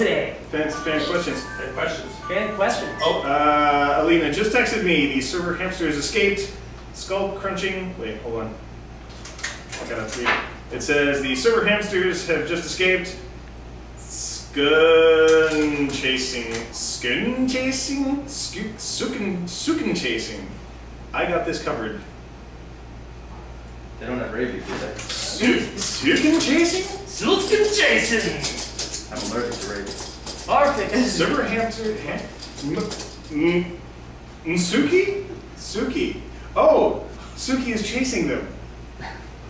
today? Fan questions. Fan questions. Fan questions. Oh. Alina just texted me. The server hamsters escaped. Skull crunching. Wait, hold on. I gotta read it. It says the server hamsters have just escaped. Skun chasing. Sukin chasing. I got this covered. They don't have rabies, do they? Sukin chasing? Sukin chasing! I'm allergic to rabies. Perfect. Server hamster. Suki? Suki. Oh, Suki is chasing them.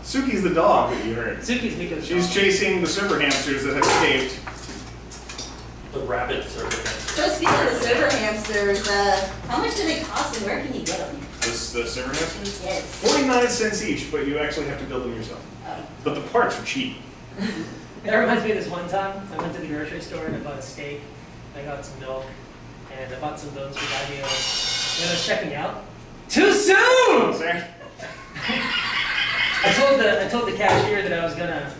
Suki's the dog that you heard. Suki's Miko's She's dog. chasing the server hamsters that have escaped. The rabbit server hamster. So speaking of the server hamsters, how much do they cost and where can you get them? The server hamsters? Yes. 49 cents each, but you actually have to build them yourself. Oh. But the parts are cheap. That reminds me of this one time. I went to the grocery store and I bought a steak. I got some milk. And I bought some bones for Daddy. When I was checking out. Too soon! Sorry. I told the cashier that I was gonna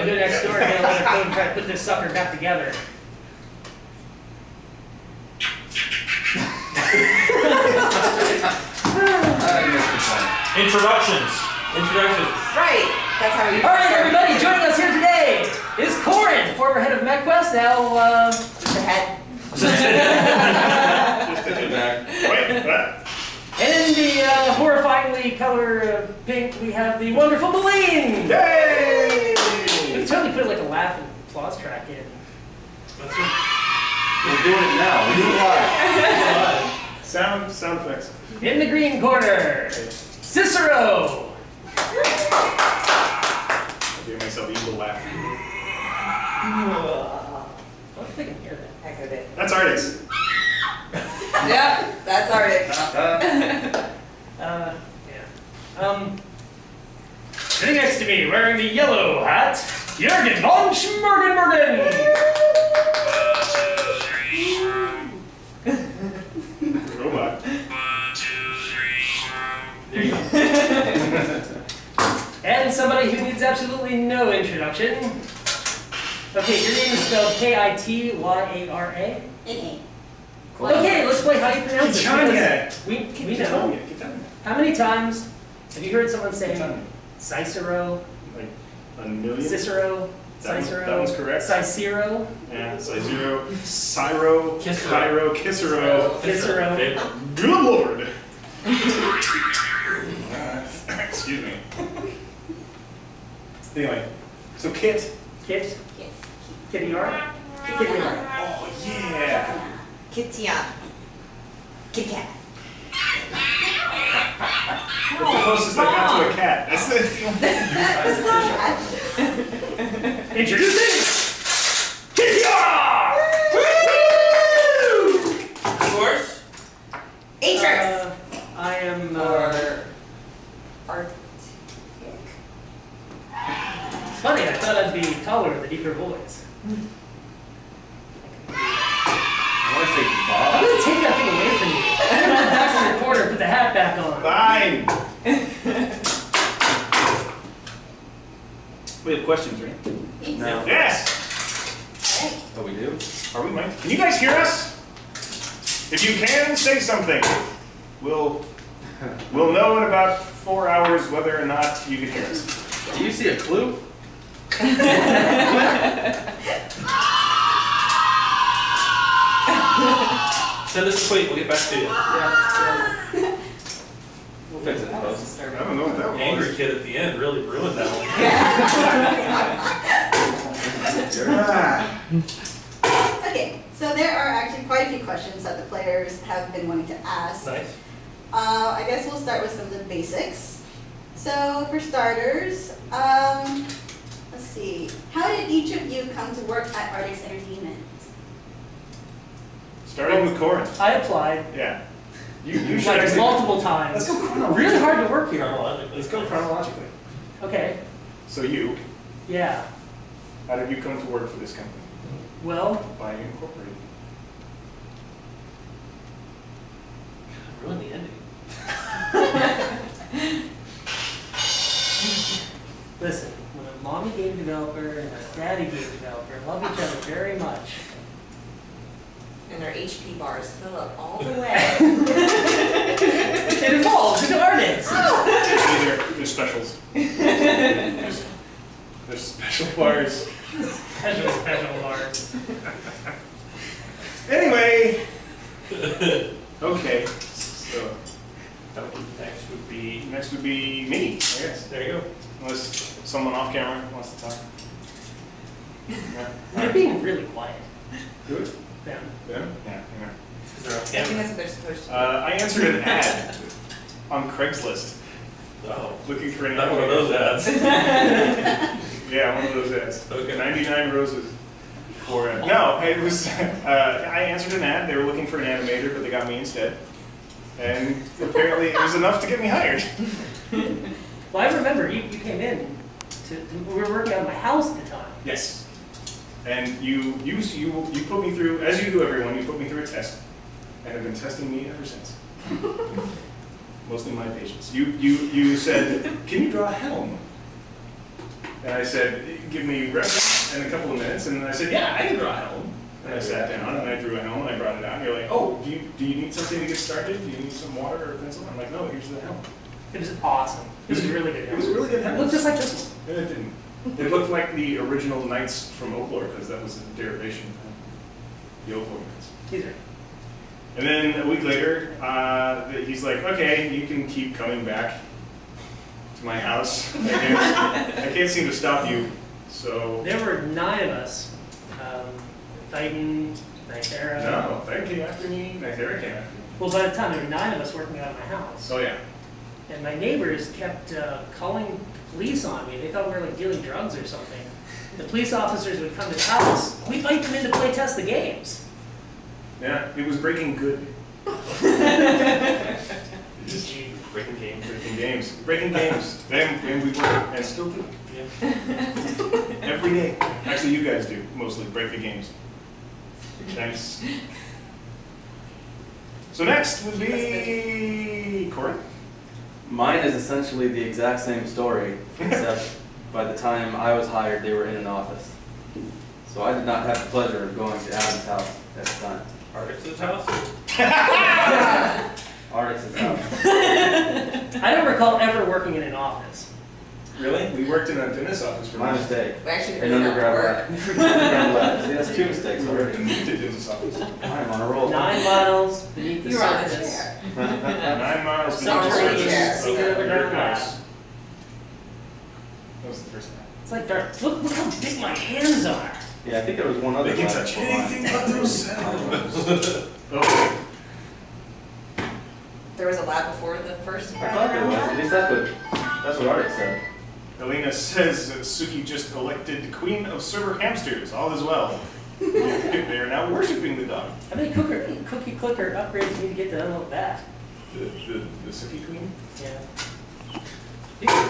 go next door and get another code and try to put this sucker back together. Introductions. Right. That's how we. All right, everybody, joining us here today is Korin, former head of MechQuest, now Just a head. Just to do that. Wait, what? And in the horrifyingly color pink, we have the wonderful Beleen. Yay! We could totally put like a laugh and applause track in. That's what, We're doing it now. We're doing it live. Sound effects. In the green corner, Cysero. I'll give myself evil laugh. I don't think I can hear that. Echoed it. That's Artix. Yep, that's Artix. Sitting next to me, wearing the yellow hat, Yergen von Schmurgen. Robot. There you go. And somebody who needs absolutely no introduction. Okay, your name is spelled Kityara. Okay, let's play how you pronounce it. Kityara. We know. How many times have you heard someone say Cysero, Like a million? Cicero, Cicero, That one's correct. Cicero, Yeah, Cysero, Cysero, Cicero. Good lord! Excuse me. Anyway, so Kit. Kit, Yes. Kityara. Oh yeah! Kityara. Kit Kat. That's the closest I got to a cat. That's the That's not bad. Introducing Kityara! of course. Atrix. I am. Artix. It's funny. I thought I'd be taller with a deeper voice. I want to say I'm Bob. gonna take that thing away from you. I'm gonna go back to the corner, put the hat back on. Fine! We have questions, right? No. Yes! Oh, we do? Are we mic? Can you guys hear us? If you can, say something. We'll know in about 4 hours whether or not you can hear us. Do you see a clue? Send us a tweet. We'll get back to you. Yeah. We'll fix it in post. I don't know what that was. Angry kid at the end really ruined that one. Okay, so there are actually quite a few questions that the players have been wanting to ask. Nice. I guess we'll start with some of the basics. So for starters, let's see. How did each of you come to work at Artix Entertainment? Starting with Korin. I applied Yeah. You should like actually. multiple times. Let's go chronologically. Really hard to work here. Let's go chronologically. Okay. So you, Yeah. how did you come to work for this company? Well, By Incorporated. Ruined the ending. listen. When mommy gave me developer and a daddy game developer love each other very much. And their HP bars fill up all the way. It evolves into Artix. They're specials. They're special bars. Special bars. Anyway. Okay. So next would be me, I guess. There you go. Unless someone off camera wants to talk. Yeah. They're being really quiet. Good. Them. Yeah. Yeah. They're off I think camera. that's what they're supposed to do. I answered an ad on Craigslist Oh. looking for an Not one of those ads. Yeah, one of those ads. Okay. 99 roses. For no, it was. I answered an ad. They were looking for an animator, but they got me instead. And apparently, it was enough to get me hired. Well, I remember you came in we were working on my house at the time. Yes. And you put me through, as you do everyone, you put me through a test, and have been testing me ever since. Mostly my patience. You said, "Can you draw a helm?" And I said, "Give me reference in a couple of minutes." And I said, "Yeah, I can draw a helm." And I sat down and I drew a helm and I brought it out. And you're like, "Oh, do you need something to get started? Do you need some water or a pencil?" I'm like, "No, here's the helm." It was awesome. It was a really good. It was a really good It helm. looked just like this one. No, it didn't. It looked like the original Knights from Oaklore, because that was a derivation of the Oaklore Knights. These are. And then a week later, he's like, "Okay, you can keep coming back to my house. I can't seem to stop you." So There were 9 of us. Titan, Kityara. no, Titan came after me, Nythera came after me. Well, by the time there were 9 of us working out of my house. Oh yeah. And my neighbors kept calling the police on me. They thought we were like dealing drugs or something. The police officers would come to the house. We'd invite them in to play test the games. Yeah, it was breaking good. Breaking games. Breaking games. Breaking games. And we were, and still do. Yeah. Every day. Actually, you guys do, mostly, break the games. Thanks. So next would be Korin. Mine is essentially the exact same story, except by the time I was hired, they were in an office. So I did not have the pleasure of going to Adam's house at the time. Artix's house? Artix's house. I don't recall ever working in an office. Really? We worked in a dentist's office for My mistake. We actually An really don't undergrad work. lab. Undergrad lab. See, that's 2 mistakes We worked already. in the dentist's office. I'm on a roll. 9 miles beneath the You were on a surface. chair. 9 miles Some beneath the tree surface. chair. Okay, Secret underground very nice. lab. That was the first time. It's like dark. Look how big my hands are. Yeah, I think there was one other They can lab touch before mine. anything but themselves. Okay. There was a lab before the first I thought there was. At least that's what Artix said. Elena says that Suki just elected Queen of Server Hamsters. All is well. They are now worshipping the dog. How many cookie clicker upgrades do you need to get to unlock that? The Suki Queen? Yeah.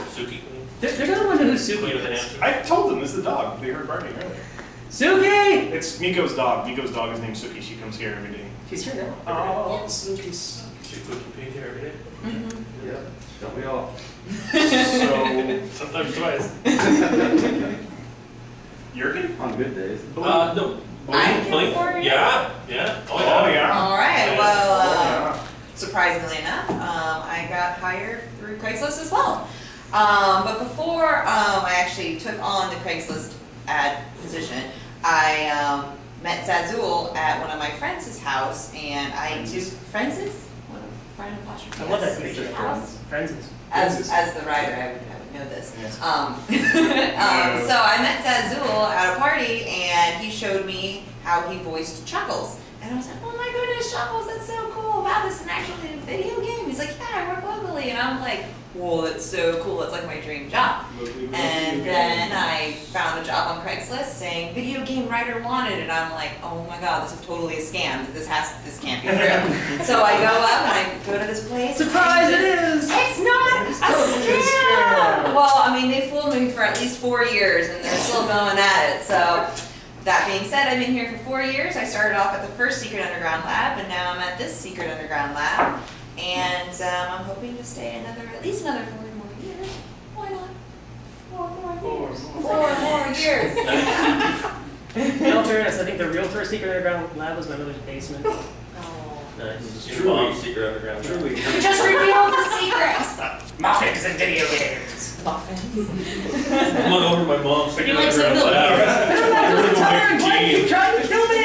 Suki Queen. They're gonna wonder who Suki Queen of the is. hamster. I told them it's the dog. They heard barking earlier. Suki! It's Miko's dog. Miko's dog is named Suki. She comes here every day. She's here now. Oh, Suki, Suki. She cookie page here every day. Yep. Don't we all? So, Sometimes twice. Yergen? On good days. No. I can Beleen? afford it. Yeah. Yeah. Oh, Oh, yeah. yeah. All right. Well, Oh, yeah. surprisingly enough, I got hired through Craigslist as well. But before I actually took on the Craigslist ad position, I met Zazul at one of my friends' house, and I do friends' friend apostrophe. I love that S, picture. house. Friends. As the writer, I would know this. Yes. So I met Zazul at a party, and he showed me how he voiced Chuckles. And I was like, "Oh my goodness, Chuckles, that's so cool. Wow, this is actually a video game." He's like, "Yeah, I work locally." And I'm like, "Whoa, that's so cool. That's like my dream job." And then I found a job on Craigslist saying video game writer wanted, and I'm like, "Oh my god, this is totally a scam. This can't be real." So I go up and I go to this place. Surprise! It is. It's not It's a totally a scam. scam. Well, I mean, they fooled me for at least 4 years, and they're still going at it. So that being said, I've been here for 4 years. I started off at the first Secret Underground Lab, and now I'm at this Secret Underground Lab. And I'm hoping to stay at least another 4 more years. Why not? 4 more years. 4 more. 4 more years. In all fairness, I think the real first secret underground lab was my mother's basement. Oh. Nice. Truly. Your mom's secret underground. Truly. You just revealed the secrets. Muffins and video games. Muffins. I'm going over to my mom's secret you like some underground milk? lab. Why are you trying to kill me?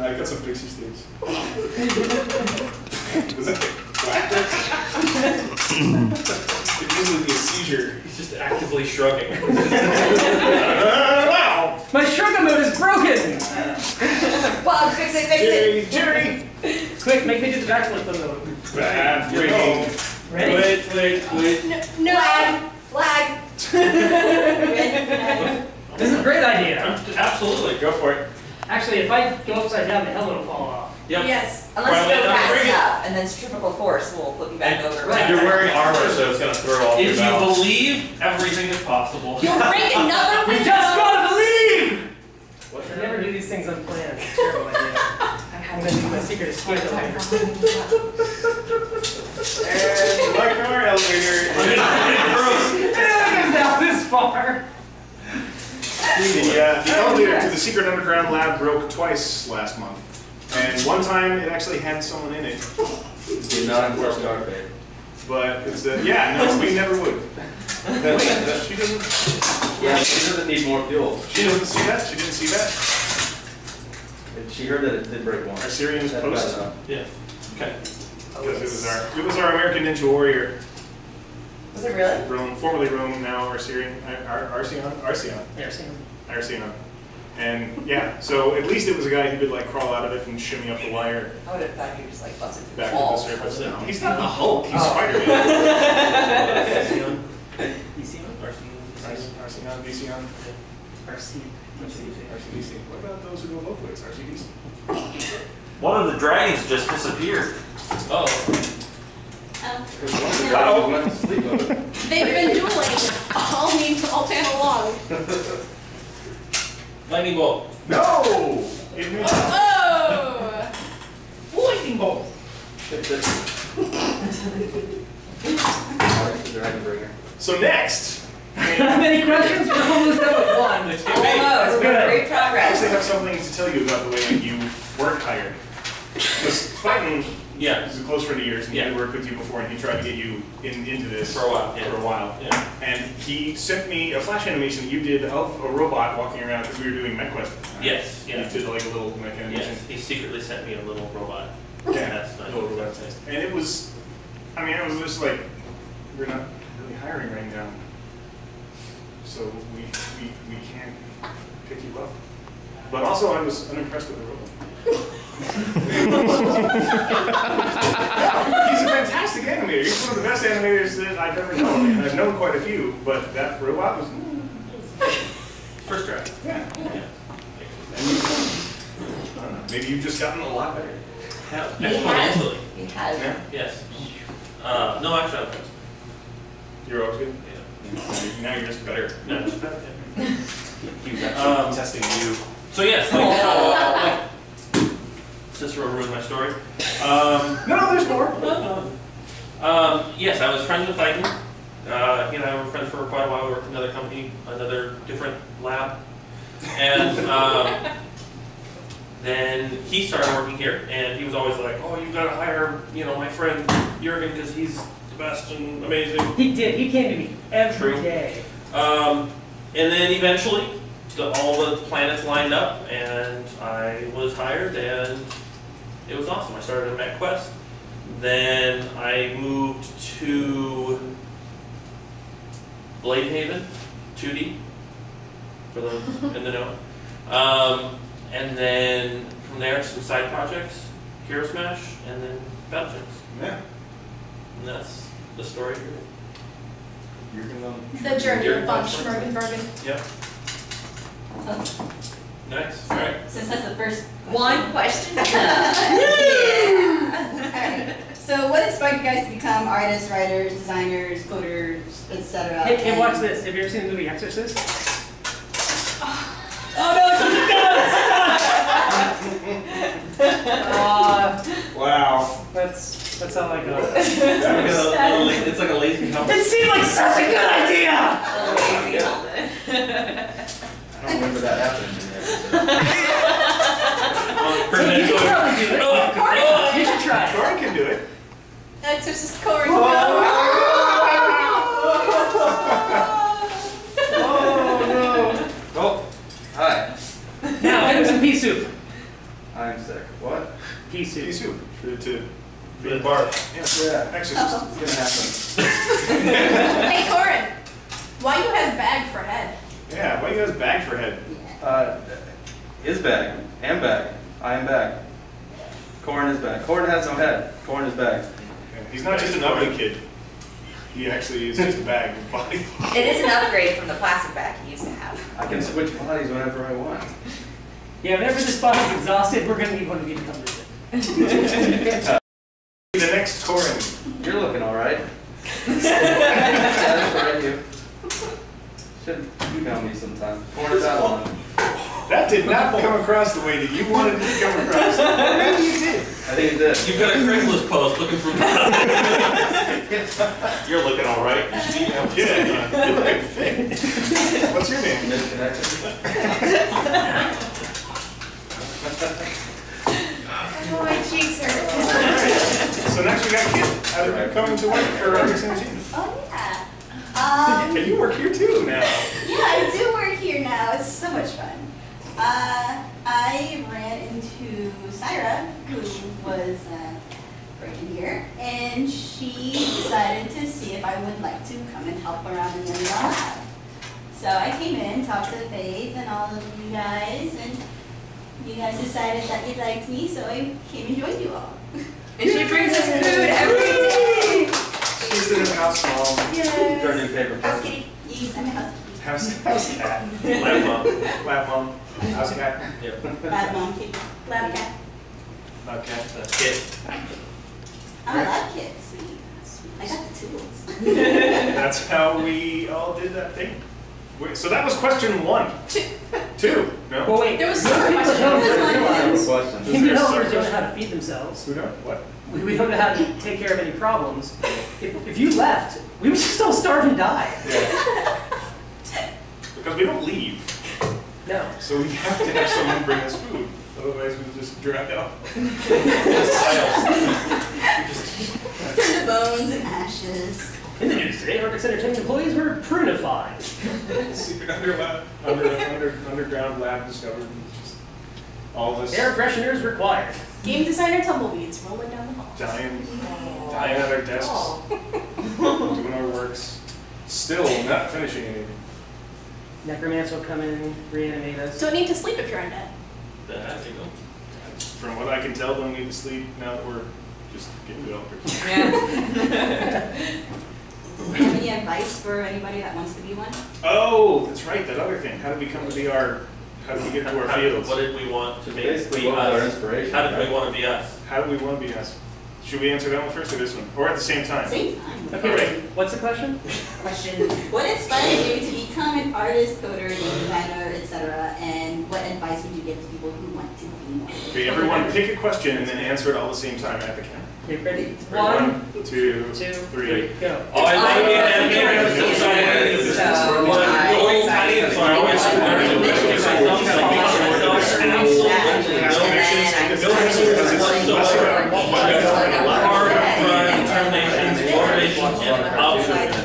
I got some pixie sticks. Was that it usually be a seizure. He's just actively shrugging. Wow! My Circa mode is broken! Bob, fix it, fix it. Jerry! Quick, make me do the backflip mode. Bad breaking. Ready? Wait. No. Lag. This is a great idea. Absolutely. Go for it. Actually, if I go upside down, the helmet will fall off. Yep. Yes. Unless you go fast enough, and then centrifugal force will flip you back over. Right. You're wearing armor, so it's gonna throw off your If you balance. believe, everything is possible. You'll break another We window. just gotta believe! What's I your never name? do these things unplanned. It's a terrible idea. I'm gonna do my secret escape later. And like our elevator. It goes down this far. The elevator to the secret underground lab broke twice last month. And one time it actually had someone in it. Do not enforce Dage Faith. But it's no, we never would. Wait, she doesn't. Yeah, she doesn't need more fuel. She doesn't see that. She didn't see that. She heard that it did break once. Our Syrian's That's post. bad enough. Yeah. Okay. Because it was our American Ninja Warrior, Was it really? Rome, formerly Rome, now Arcerian, Arceion. And yeah, so at least it was a guy who could like crawl out of it and shimmy up the wire I would have thought you were just like busted through the back to the wall. surface. No, he's not the Hulk, he's Oh. Spider-Man. Arceion? Arceion, Vicion, RCDC. What about those who go both ways? RCDC. One of the dragons just disappeared. Oh. Oh. Went to sleep over it. They've been dueling all panel long. Lightning bolt. No! It made Oh! Lightning bolt! Artix, the dragon bringer. So next, How many questions? We're almost done with one. Almost. Good. Great I progress. actually have something to tell you about the way you weren't hired. Because Fighton Yeah. is a close friend of yours, and he Yeah. had worked with you before, and he tried to get you into this For a while, yeah. For a while. Yeah. And he sent me a flash animation you did of a robot walking around because we were doing MechQuest. Yes. You Yeah. did like a little mech animation. Yes. He secretly sent me a little robot. Yeah, That's nice. a little robot test. And it was, I mean, I was just like, we're not really hiring right now. So we can't pick you up. But also I was unimpressed with the robot. He's a fantastic animator. He's one of the best animators that I've ever known. And I've known quite a few, but that robot was, First try. yeah. Yeah. And you, I don't know, maybe you've just gotten a lot better. Yeah. He has. Exponentially. He has. Yeah. Yes. No, actually, I'm friends. You're always good. Yeah. Now you're just better. No, just better. Yeah. He was actually testing you. So yes, Cysero ruined my story. No, there's more. Yes, I was friends with Titan. He and I were friends for quite a while. We worked in another company, another different lab. And then he started working here, and he was always like, "Oh, you gotta hire, my friend Yergen because he's the best and amazing." He did. He came to me every True. day. And then eventually, all the planets lined up, and I was hired, and it was awesome. I started at MechQuest. Then I moved to Bladehaven, 2D, for those in the know. And then from there, some side projects, Hero Smash, and then BattleCon. Yeah. And that's the story here. You're gonna. The journey You're of Von fine. Schmergenbergen. Yep. Nice. All right. Since that's the first One question. Yeah. Alright. So what inspired you guys to become artists, writers, designers, coders, etc.? Hey, watch this. Have you ever seen the movie Exorcist? Wow. That's how I go. It's like a lazy company. It seemed like such a good idea! crazy helmet. I don't remember that happening in there. Hey, you can probably do it. You should try it. Korin can do it. Exorcist Korin. Oh no! Oh, hi. Now, give him some pea soup. I'm sick. What? Pea soup. Pea soup to be a bar. Yes. Yeah. Exorcist. It's gonna happen. Hey, Korin. Why you has bag for head? Yeah. Why you guys bag for head? Is bag. Am bag. I am bag. Korin is bag. Korin has no head. Korin is bag. Yeah, he's not just an ugly kid. He actually is just a bag with body. It is an upgrade from the plastic bag he used to have. I can switch bodies whenever I want. Yeah, whenever this body's exhausted, we're gonna need one of you to come visit. The next Korin. You're looking all right. That's right, you. Should email me sometime. Korin is out on. That did not come across the way that you wanted it to come across. Maybe you did. I think it did. You've got a Craigslist post looking for. You're looking all right. You should email me. Yeah, you're looking fit. What's your name? Misconnected. Oh, my cheeks hurt. So next we got Kit. How did you come to work for Artix Entertainment? Oh yeah. And you work here too now. Yeah, I do work here now. It's so much fun. I ran into Syra, who was working here, and she decided to see if I would like to come and help around in the lab. So I came in, talked to Faith and all of you guys, and you guys decided that you liked me, so I came and joined you all. And she brings us food every day. She's the house mom. Turning paper. House kitty. Yes, I'm a housekeeper. House cat. Lab mom. Lab mom. House cat. Yep. Lab mom kid. Lab cat. Lab cat. That's it. I'm a lab kid. Sweet. I got the tools. That's how we all did that thing. Wait, so that was question 1. 2. No? Well, wait. There was most some people question. don't I have a question. Human helpers don't know how to feed themselves. Who knows? What? We don't know how to take care of any problems. If you left, we would just all starve and die. Because we don't leave. No. So we have to have someone bring us food. Otherwise we'll just dry out. Turn to bones and ashes. In the news today, Artix Entertainment employees were prunified. Secret underground lab discovered. Just all this Air fresheners required. Game designer tumbleweeds rolling down the hall. dying at our desks, doing our works, still not finishing anything. Necromancer will come in, reanimate us. Don't need to sleep if you're undead. There you go. From what I can tell, don't need to sleep now that we're just getting developers. Yeah. Do you have any advice for anybody that wants to be one? Oh, that's right, that other thing. How did we come to be how did we get to our fields? What did we want to make Basically, be what was our us? inspiration? How did right? we want to be us? How do we want to be us? Should we answer that one first or this one? Or at the same time? Same time. Okay, wait. What's the question? Questions. What inspired you to become an artist, coder, game designer, etc.? And what advice would you give to people who want to be one? Okay, everyone pick a question and then answer it all at the same time at the camera. Okay, ready? 1, 2, 2, 3. go. Oh, I love being animated. I'm so excited.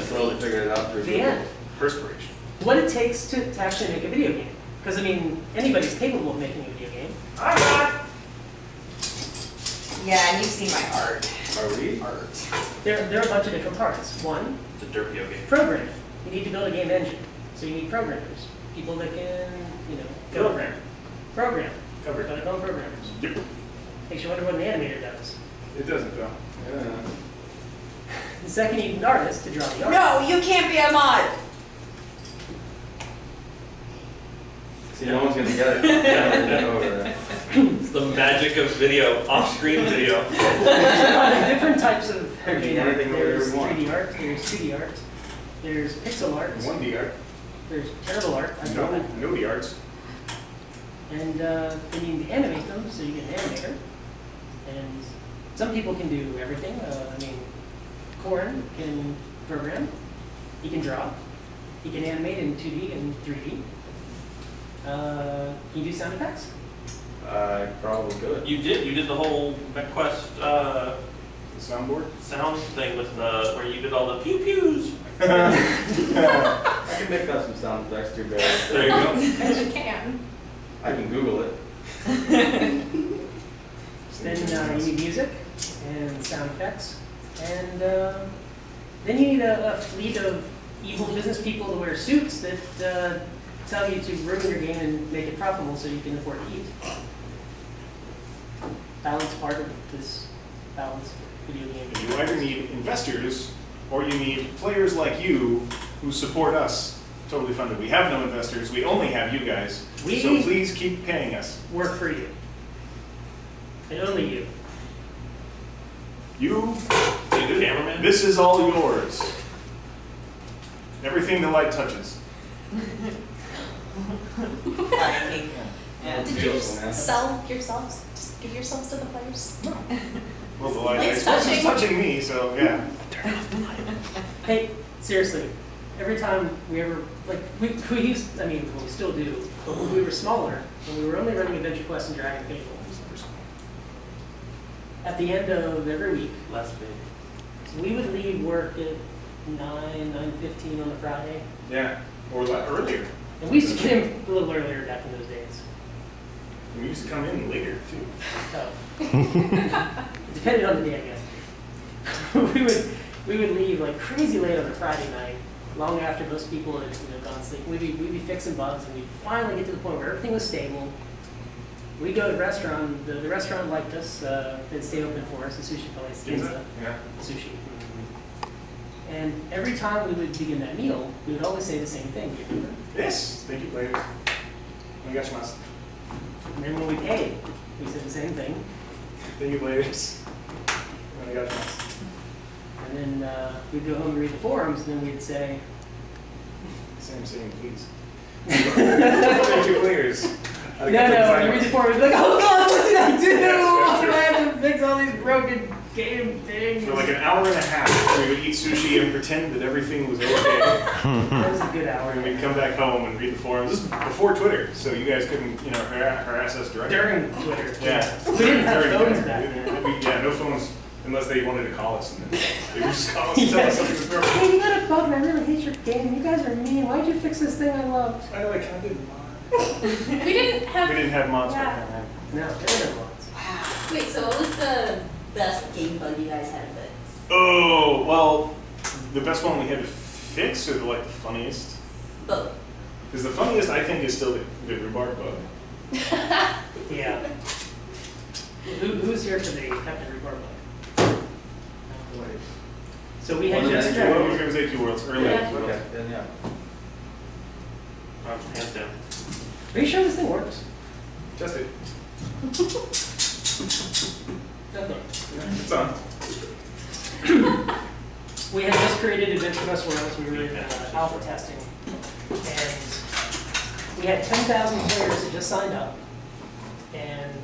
Slowly figured it out through The end. Perspiration. What it takes to actually make a video game. Because, I mean, anybody's capable of making a video game. Yeah, and you've seen my art. Are we? Art. There are a bunch of different parts. One, It's a dirt video game. programming. You need to build a game engine. So you need programmers. People that can, Program. program. Cover. Gotta call them programmers. Yep. Makes you wonder what an animator does. It doesn't though. Yeah. The second, you need an artist to draw the art. No, you can't be a mod. See, no one's gonna get it. Yeah, over there. It's the magic of video, off-screen video. There's different types of Can do game art. anything whatever There's you want. 3D art, there's 2D art, there's pixel art, 1D art. there's terrible art, I've drawn it. No the arts. And then you need to animate them, so you get an animator. And some people can do everything. Korin can program, he can draw, he He can animate in 2D and 3D. Can you do sound effects? I probably could. You did the whole MechQuest The soundboard? sound thing with the where you did all the pew pews. I can make up some sound effects too, Barry. There you go. As you can. I can Google it. Then you need music and sound effects. And then you need a fleet of evil business people to wear suits that tell you to ruin your game and make it profitable so you can afford to eat. Balance part of this balanced video game. You either need investors or you need players like you who support us. Totally funded. We have no investors. We only have you guys. So please keep paying us. Work for you. And only you. You, Cameraman? this is all yours. Everything the light touches. Yeah. Did you sell yourselves? Just give yourselves to the players? Well, the light Light's is touching me, so yeah. Hey, seriously, every time we ever, like, we used, I mean, well, we still do, but when we were smaller, when we were only running Adventure Quest and Dragon Faith, at the end of every week, Less big. so we would leave work at 9:15 on a Friday. Yeah, or earlier. And we used to get in a little earlier back in those days. And we used to come in later, too. So, it depended on the day, I guess. we would leave like crazy late on a Friday night, long after most people had gone to sleep. We'd be fixing bugs, and we'd finally get to the point where everything was stable. We go to the restaurant. The restaurant liked us. They'd stay open for us. The sushi place. Yeah. Sushi. And every time we would begin that meal, we would always say the same thing. Do you remember? Yes, thank you, players. Onegashimasu. And then when we paid, we said the same thing. Thank you, players. Onegashimasu. And then we'd go home and read the forums, and then we'd say, Same, please. Thank you, players. no, when you read the forum, we'd be like, oh God, what did I do? I have to fix all these broken game things. For like an hour and a half, we would eat sushi and pretend that everything was okay. That was a good hour. And we'd come back home and read the forums. This is before Twitter, so you guys couldn't, harass us directly. During Twitter. Yeah. We didn't have During phones Twitter. back then. Yeah, no phones, unless they wanted to call us. And then they would just call us and tell us something was broken. Hey, you got a bug and I really hate your game. You guys are mean. Why'd you fix this thing I loved? I know I kind of didn't mind. We didn't have. We didn't have mods Yeah. back then. No, there were lots. Wow. Wait, so what was the best game bug you guys had to fix? Oh, well, the best one we had to fix, or the funniest? Both. Because the funniest, I think, is still the rhubarb bug. Yeah. Who's here for the Captain Rhubarb bug? So we had Well, just then Well, it was AQWorld's early. Yeah. Okay, then yeah. Hands down. Are you sure this thing works? Test it. Okay. It's on. We had just created Adventure Quest Worlds. We were in alpha testing. And we had 10,000 players that just signed up. And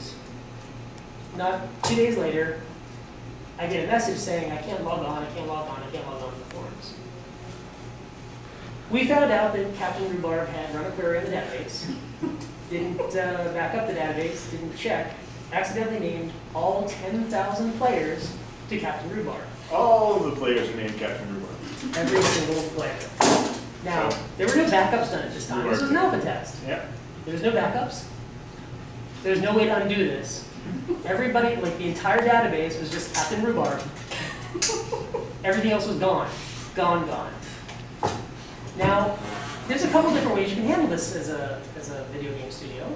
not 2 days later, I get a message saying, I can't log on, I can't log on, I can't log on to the forums. We found out that Captain Rhubarb had run a query on the database, didn't back up the database, didn't check, accidentally named all 10,000 players to Captain Rhubarb. All of the players are named Captain Rhubarb. Every single player. Now, there were no backups done at this time. This was an alpha test. Yeah. There was no backups. There's no way to undo this. Everybody, like the entire database was just Captain Rhubarb. Everything else was gone. Gone. Now, there's a couple different ways you can handle this as a video game studio.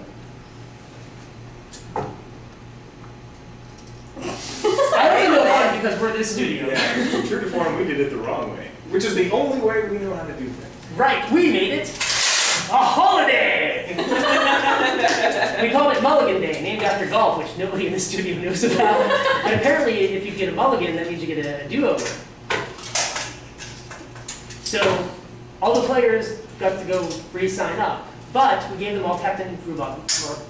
I only know one because we're this studio. Yeah. True to form, we did it the wrong way, which is the only way we know how to do things. Right, we made it a holiday! We called it Mulligan Day, named after golf, which nobody in the studio knows about. But apparently, if you get a mulligan, that means you get a do-over. So, all the players got to go re-sign up. But we gave them all captain and crew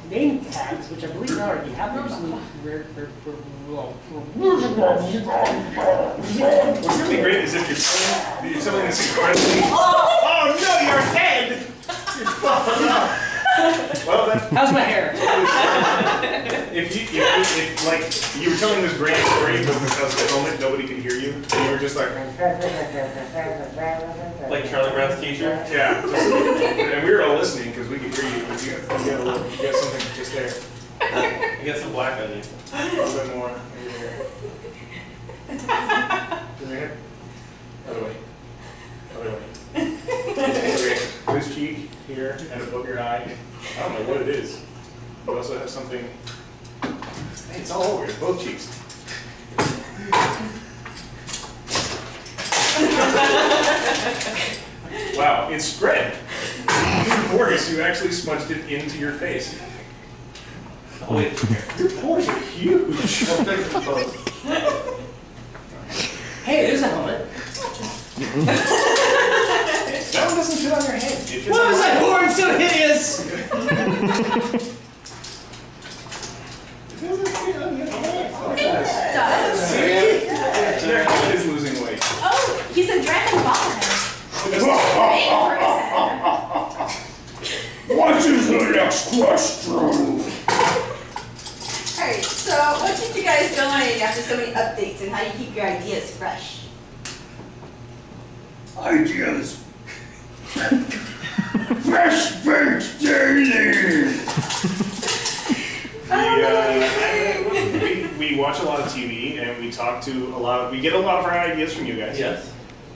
name tags, which I believe now already have those. What's really great is if you're selling this incredibly. Oh no, your head! You're fucking up. Well, how's my hair? if like you were telling this great story, but because of the helmet, nobody could hear you, and you were just like Charlie Brown's T-shirt. Yeah, and we were all listening because we could hear you. But you got something just there. You got some black on you. A little bit more. Turn your head. Other way. Other way. Okay. This cheek here and above your eye. I don't know what it is. You also have something. Hey, it's all over. It's both cheeks. Wow, it's spread. Boris, you actually smudged it into your face. Oh, wait. Your pores are huge. Hey, there's a helmet. That one doesn't fit on your head. It fits Why on was my I head. born so hideous? It doesn't fit on your head. Oh, it It does. does. Your head is losing weight. Oh, he's a dragon ball head. What is the next question? Alright, so what keeps you guys going after so many updates and how do you keep your ideas fresh? Ideas. Fresh baked daily. We watch a lot of TV and we talk to a lot of, we get a lot of our ideas from you guys. Yes.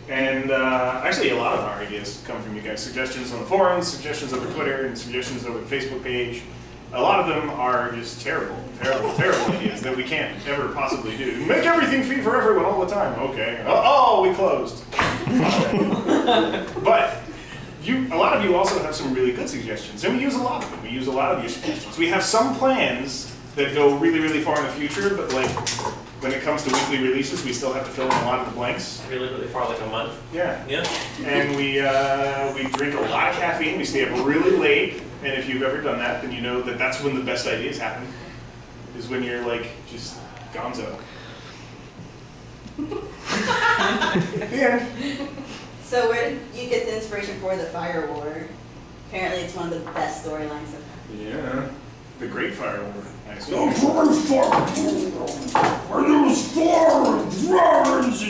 And actually a lot of our ideas come from you guys. Suggestions on the forums, suggestions over Twitter, and suggestions over the Facebook page. A lot of them are just terrible ideas that we can't ever possibly do. Make everything free for everyone all the time. Okay. Oh, we closed. But a lot of you also have some really good suggestions, and we use a lot of them. We use a lot of your suggestions. We have some plans that go really, really far in the future, but like when it comes to weekly releases, we still have to fill in a lot of the blanks. Really, really far, like a month. Yeah. Yeah. And we drink a lot of caffeine. We stay up really late. And if you've ever done that, then you know that that's when the best ideas happen. Is when you're like just gonzo. Yeah. So where did you get the inspiration for the Fire War? Apparently it's one of the best storylines so far. Yeah. The Great Fire War. Nice. The Great Fire War, where there was fire and dragons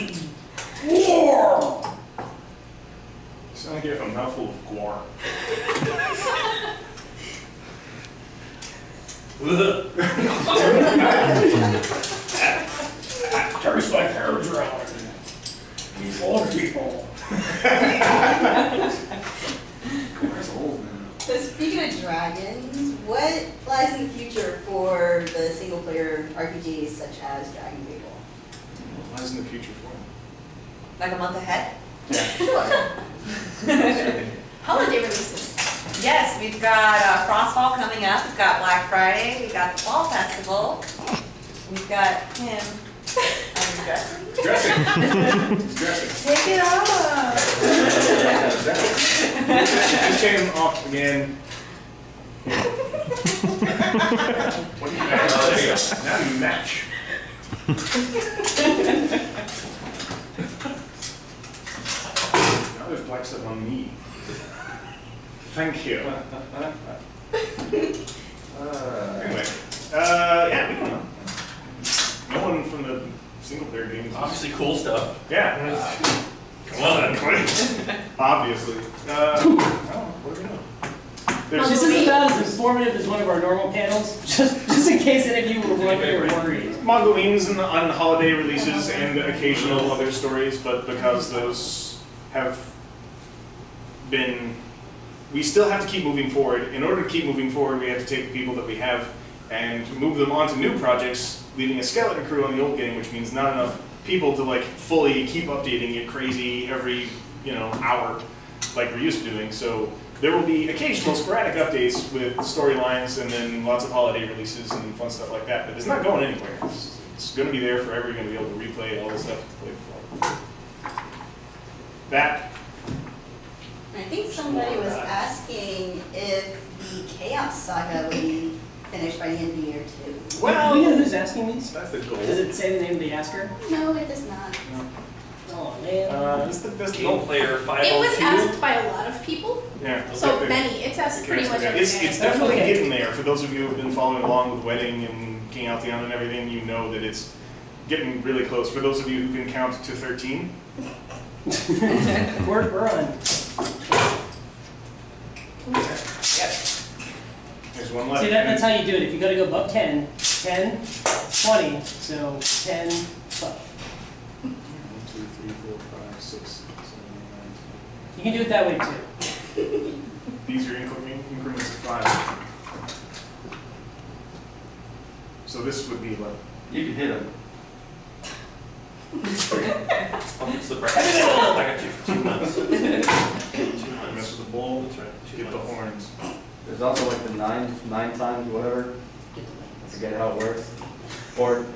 and war. You sound like you have a mouthful of guar. Tastes like hair drying. These old people. Guar's old now. So speaking of dragons, what lies in the future for the single player RPGs such as Dragon Table? What lies in the future for him? Like a month ahead? Holiday releases. Yes, we've got Frostfall coming up. We've got Black Friday. We've got the Fall Festival. We've got him. I'm dressing. Dressing. He's dressing. Take it off. Just take him off again. What do you match? Oh, there you go. Now you match. Now there's black stuff on me. Thank you. Anyway, yeah, we don't know. No one from the single player games. Obviously, cool stuff. Yeah. Come on, Korin. Obviously. I don't know. What do we know? Well, this is about as informative as one of our normal panels, just in case any of you were wondering or worried. Mongolians on holiday releases and occasional other stories, but because those have been, we still have to keep moving forward. In order to keep moving forward, we have to take the people that we have and move them onto new projects, leaving a skeleton crew on the old game, which means not enough people to like fully keep updating it crazy every hour like we're used to doing. So there will be occasional sporadic updates with storylines and then lots of holiday releases and fun stuff like that, but it's not going anywhere. It's going to be there forever. You're going to be able to replay all the stuff you played before. That I think somebody was asking if the Chaos Saga would be finished by the end of the year too. Well, Do we know who's asking these? that's the goal. Does it say the name of the asker? No, it does not. Oh man. That's the Game player It 502. was asked by a lot of people, Yeah. so okay. many. It's asked pretty much every It's day. definitely Okay. getting there. For those of you who have been following along with Wedding and King Alteon and everything, you know that it's getting really close. For those of you who can count to 13, We're on. there's one left. See, that's how you do it. If you gotta go above 10, 10, 20, so 10, 12. 1, 2, 3, 4, 5, 6, 7, 8, 9, 10. You can do it that way too. These are increments of 5. So this would be 11. You can hit him. I'll fix the breakfast. I got you for 2 months. 2 I months. mess with the bull, That's right. 2 get the months. horns. There's also like the nine times whatever. Get the I wings. forget how it works. Or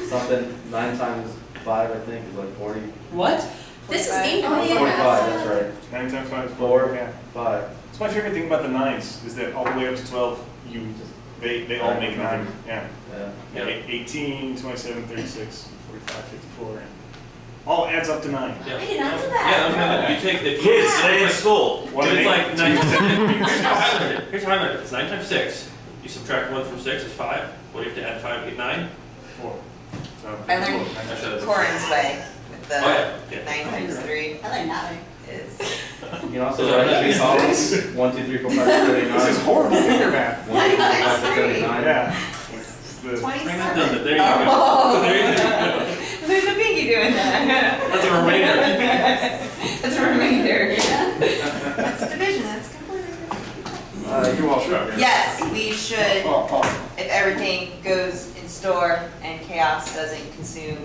something. 9 times 5, I think, is like 40. What? This is game Oh, day. yeah. 45. That's right. 9 times 5 is 4, 4. Yeah. 5. It's my favorite thing about the 9s is that all the way up to 12, they all make 9. Yeah. Yeah. Yeah. 18, 27, 36, 45, 54. And all adds up to 9. Yeah. I did not know Yeah, that. okay. You take the Kids, stay in school. What It's an like eight. 9 times 6. Here's how I learned it. Here's how I learned it. It's 9 times 6. You subtract 1 from 6 is 5. What do you have to add 5 to get 9? 4. So, I learned Korin's way with the Oh yeah. Yeah. 9 times 3 I learned that way. is. You can also Is write that three columns. 1, 2, 3, 4, 5, 6, 7, 8, 9. This is horrible finger math. 1, 2, 3, 4, 5, 6, 7, 8, 9. Yeah. The- 27. There you go. Oh. There you go. There's a pinky doing that. That's a remainder. That's a remainder. That's division. That's completely different. You're welcome. Yes, we should, if everything goes in store and chaos doesn't consume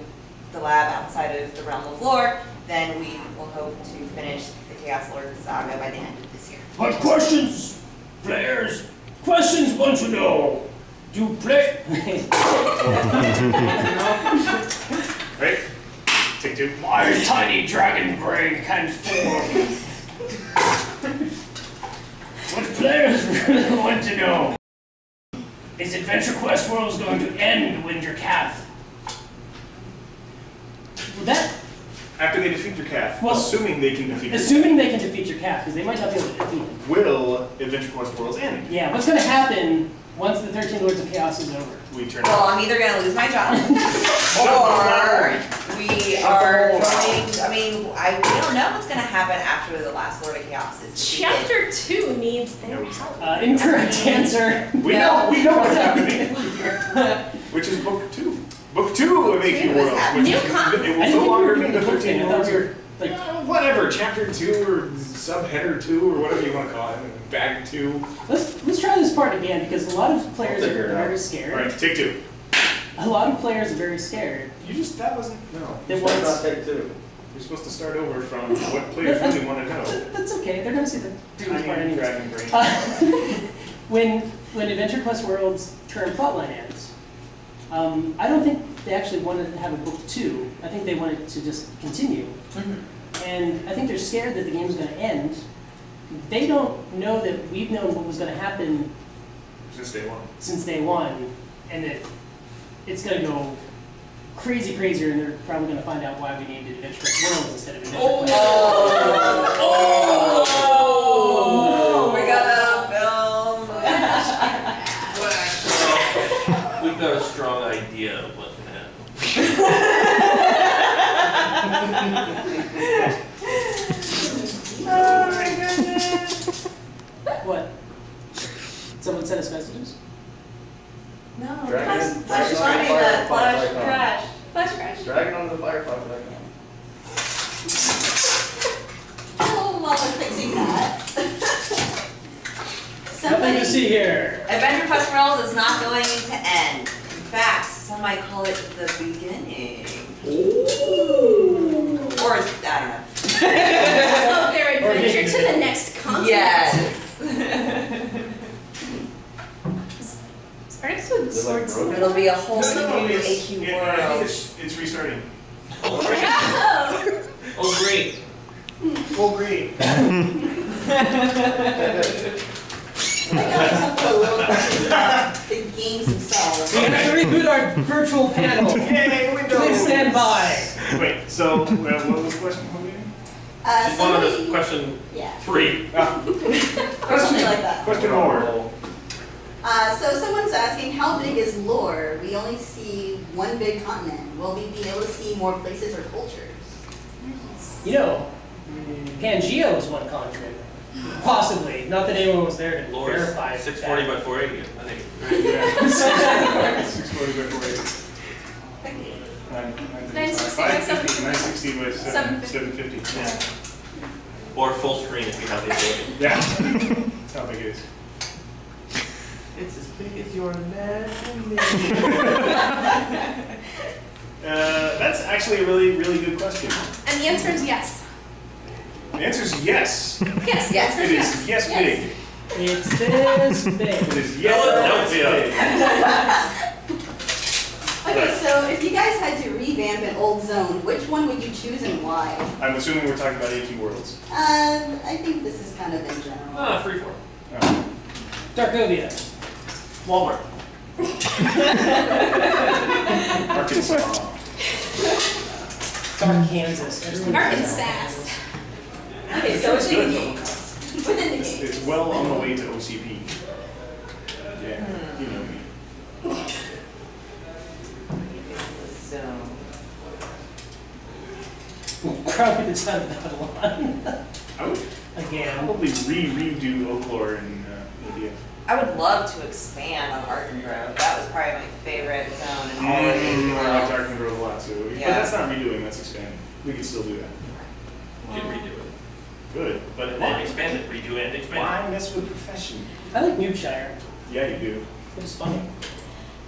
the lab outside of the realm of lore, then we will hope to finish the Chaos Lord Saga by the end of this year. What questions, players? Questions want to know. Do play? Right? Take 2. My tiny dragon brain can form. What players really want to know is Adventure Quest World going to end Winter Calf? Well, that, After they defeat your calf, Well, assuming they can defeat your assuming they can defeat your calf, because they might not be able to defeat him. will Adventure Quest Worlds end? Yeah, what's going to happen once the 13 Lords of Chaos is over? We turn Well, I'm either gonna lose my job, or we are going, I mean, we don't know what's gonna happen after the last Lord of Chaos is defeated. Chapter 2 needs their help. Incorrect answer. We know what's happening. Which is book 2. Book 2 of AQWorld, which New is content. it I will didn't no think we longer were be doing the the book 13 thing. I thought Lords. we were, like, Whatever, chapter 2 or subheader 2 or whatever you want to call it, bag 2. let's try this part again, because a lot of players I'll figure are it out. very All scared. right, take 2. A lot of players are very scared. That wasn't, no. That Why not once, take 2? You're supposed to start over from what players really want to know. that's okay, they're going to see the previous part Tiny anyways. dragon brain. When Adventure Quest World's current plotline ends, I don't think they actually wanted to have a book 2. I think they wanted to just continue. And I think they're scared that the game's going to end. They don't know that we've known what was going to happen Since day 1. since day 1, and that it's going to go crazier, and they're probably going to find out why we named it Adventure Quest Worlds instead of Adventure Quest. Oh, we got that film. We've got a strong idea of what's going to happen. Oh my goodness. What? Someone sent us messages? No, Dragon- Flash Dragon funny Fire- that Flash Fire- crash. Flash crash. Dragon on the firefighter. Oh, while we're fixing that. Nothing to see here. Adventure Quest World is not going to end. In fact, some might call it the beginning. Or, I don't know. Of their adventure to the next continent. Yes. Artix would Is it like broken? It'll be a whole new I AQ think world. it's restarting. Oh, great. Full green. I got a couple of little questions about the games themselves. We have to reboot our virtual panel. Yay, Windows! Please stand by. Wait, so what was the question? What were we doing? Just wanted Somebody, to question yeah, 3. or something like that. Question more. So someone's asking, how big is lore? We only see one big continent. Will we be able to see more places or cultures? You know, Pangea was one continent. Possibly. Not that anyone was there to Lord, verify 640 by 480, I think. Yeah. 640 by 480. 960 by 750. 960 by 750. Yeah. Or full screen if you have the ability. Yeah. That's how big it is. It's as big as your imagination. That's actually a really, really good question. And the answer is yes. The answer is yes. Yes, the answer It is is yes. yes big. It's this big. It is yes big. Okay, so if you guys had to revamp an old zone, which one would you choose and why? I'm assuming we're talking about AQWorlds. I think this is kind of in general. Freeform. Darkovia. Walmart. Arkansas. Dark Kansas. Everyone knows Arkansas. Okay, so It's within the good, game. Within the It's game. well on the way to OCP. Yeah, you know me. So, Probably the time of BattleCon. I would Again. probably redo Oaklore in India. I would love to expand on Arden Grove. That was probably my favorite zone in all of I like AQWorld. Darken Grove a lot too. But Yeah. that's not redoing, that's expanding. We can still do that. You can redo it. Good, but And then why? expand it, redo and expand Why mess with profession? I like Newshire. Yeah, you do. It was funny.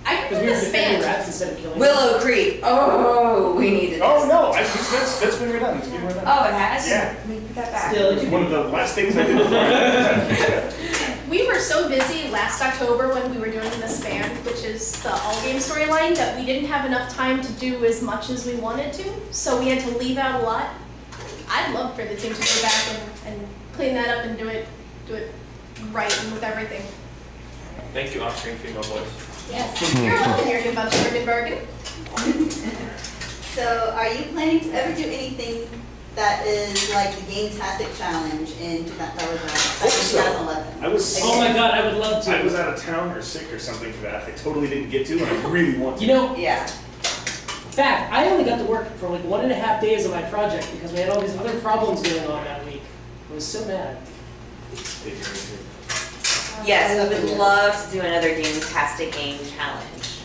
I Because we remember were the defending span. rats instead of killing them. Willow Creek. Oh, we need to. Oh no, that's been redone. It's been redone. Oh, it has? Yeah. Let me put that back. Still, It's one of the last things I did before I We were so busy last October when we were doing the span, which is the all-game storyline, that we didn't have enough time to do as much as we wanted to, so we had to leave out a lot. I'd love for the team to go back and clean that up and do it right and with everything. Thank you, off-screen female voice. Yes. You're welcome, Yergen Bergen. So are you planning to ever do anything that is like the Game-tastic Challenge in 2011? I was Oh my god, I would love to. I was out of town or sick or something for that. I totally didn't get to, and I really want to. You know, Yeah. in fact, I only got to work for like 1.5 days of my project because we had all these other problems going on that week. I was so mad. Yes, I would love to do another Game-tastic game challenge.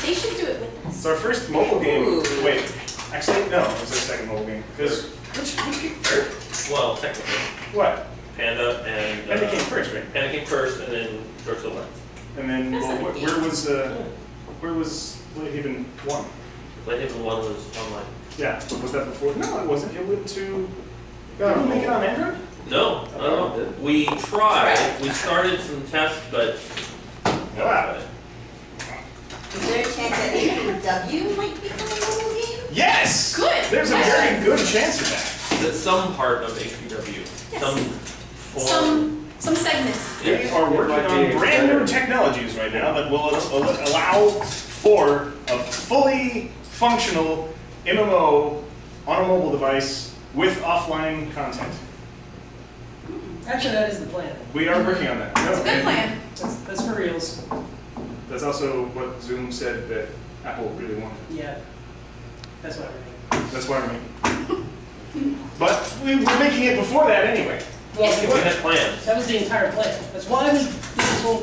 They should do it with us. It's our first mobile game. Ooh. Wait, actually, no, it was our second mobile game. Because which came first? Well, technically, What? Panda and Panda came first, right? Panda came first, and then Dark Souls. And then That's well, not a where was Whitehaven 1? Lighthaven 1 was online. Yeah, was that before? No, it wasn't. It went to. Did we make it on Android? No, no. We tried. We started some tests, but Wow. Is there a chance that AQW might become a mobile game? Yes. Good. There's a very good chance of that. that's some part of AQW. Yes. Some form. Some segment. We are working on brand new technologies right now that will allow for a fully functional MMO on a mobile device with offline content. Actually, that is the plan. We are working on that. It's a good plan. That's for reals. That's also what Zoom said that Apple really wanted. Yeah. That's what I mean. That's why we're making it. But we were making it before that anyway. We had plans. That was the entire plan. That's why I was doing this whole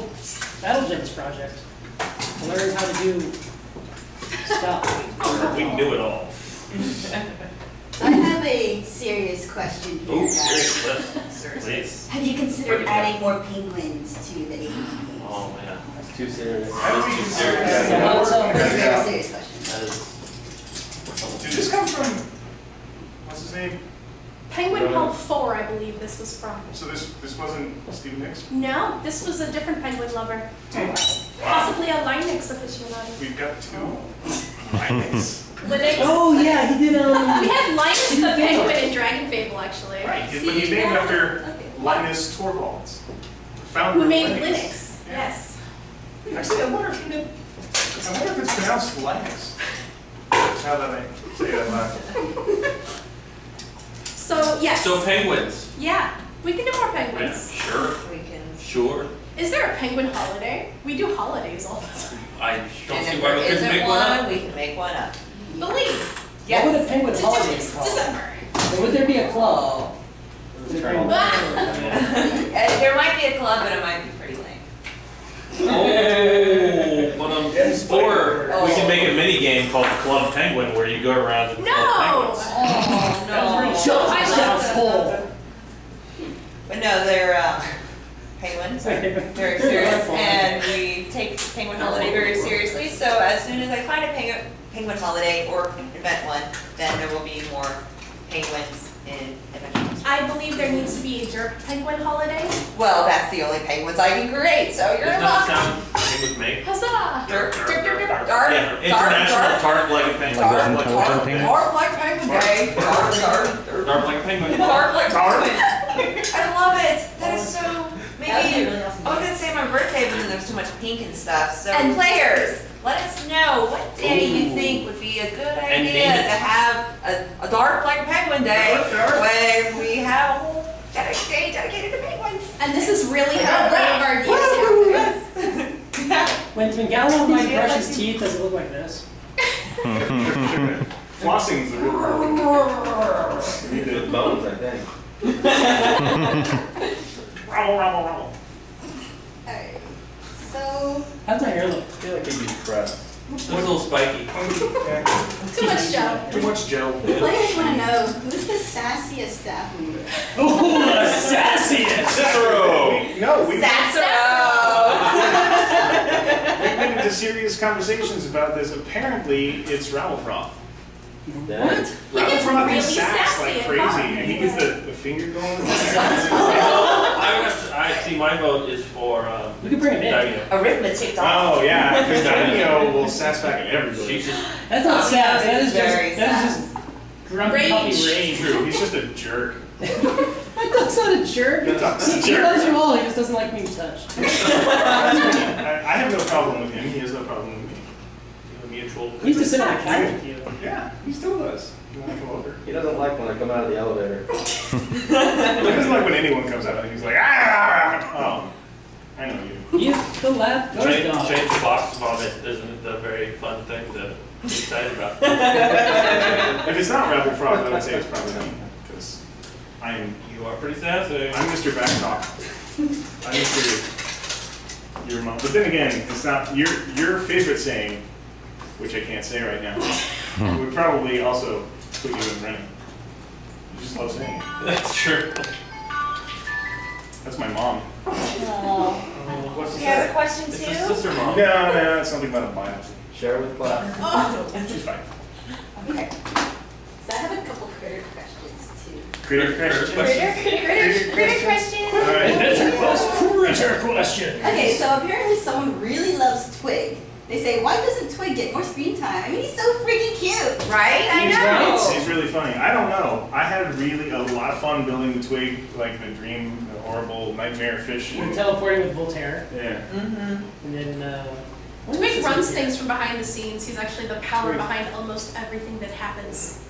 BattleGems project. To learn how to do stuff. We knew it all. I have a serious question here, Oh, guys. serious. Please. Have you considered adding more penguins to the AV? Oh man. That's too serious. How do we too consider serious. that? That's a very serious question. That is. Did this come from, what's his name? Penguin Pulp 4, I believe this was from. So this wasn't Stephen Nicks? No, this was a different penguin lover. Possibly a Linux aficionado. We've got two. Linux. Linux. Oh yeah, he did. We had Linus the Penguin in Dragon Fable, actually. Right, but he's named after Linus Torvalds, founder Who of made Linux? Yes. Actually, I wonder if it's pronounced Linus. Now that I say that loud. So, yes. So penguins. Yeah, we can do more Yeah, penguins. sure. We can. Sure. Is there a penguin holiday? We do holidays all the time. I don't And see if why there we couldn't isn't make one up. one, we can make one up. Beleen. What would a Yes. penguin holiday be called? December. Or would there be a club? Ah! There might be a club, but it might be pretty lame. Oh, or we can make a mini game called Club Penguin where you go around and No! club penguins. Oh, no. I love that. But no, they're penguins. Very serious, and we take Penguin Holiday very seriously. So as soon as I find a penguin holiday or invent one, then there will be more penguins in Adventure. I believe there needs to be a jerk penguin holiday. Well, that's the only penguins I can create, so you're Doesn't that welcome. sound same with me? Huzzah! Dark, Dark, dark, dark. dark, Yeah, International Dark Like a Penguin. Like Dark those like a intelligent penguin. Dark like penguin day. Dark, dark, Dark like a penguin. dark like Dark. penguin. I love it. That is so. Maybe That would be really awesome. I was gonna say my birthday, but then there's too much pink and stuff. So And- players, let us know what day you think would be a good idea name it. to have a dark like a penguin day, Dark. when we have a whole day dedicated to penguins. And this is really how one of our games happens. When Gallo might brush his teeth, does it look like this? Flossing's the real problem. You With did. bones, I think. Alright, so How's my hair look? I feel like he'd be depressed. It's a little spiky. Too much gel. Too much gel. players want to know who's the sassiest staff member? Oh, the sassiest! Cicero! No, we've Cysero. been into serious conversations about this. Apparently, it's Ravelfroth. What? He gets Ravelfroth really is sass sassy like and crazy, hard. and he gets the finger going. I see my vote is for We could bring him in. Dagno. Arithmetic. Oh yeah, because Dagno will sass back at everybody. She's just That's not sass. That is Very just grumpy puppy Rage. rage. True, he's just a jerk. My dog's not a jerk. Your dog's a He jerk. loves you all. He just doesn't like being touched. I have no problem with him. He has no problem with me. mutual. He used to sit on the couch with you. Yeah, he still does. You want to come over? He doesn't like when I come out of the elevator. He doesn't like when anyone comes out. He's like, ah! Oh, I know you. He is the lab guard Change dog. the box vomit isn't a very fun thing to be excited about. If it's not Rebel Frog, I would say it's probably me. Because You are pretty sassy. I'm Mr. Backtalk. I'm Mr. Your mom. But then again, it's not your favorite saying, which I can't say right now, would probably also put you in running. You just love saying it. That's true. That's my mom. What's You have a question It's a too? sister mom. No, it's something about a biopsy. Share with class. She's fine. Okay. So I have a couple critter questions too. Critter question. Critter question. All right. Adventure Quest critter question. Okay, so apparently someone really loves Twig. They say, why doesn't Twig get more screen time? I mean, he's so freaking cute. Right? I He's know. right. He's really funny. I don't know. I had really a lot of fun building the Twig, like the dream, the horrible nightmare fish. We're teleporting with Voltaire. Yeah. Mm-hmm. And then, Twig runs things from behind the scenes. He's actually the power behind almost everything that happens.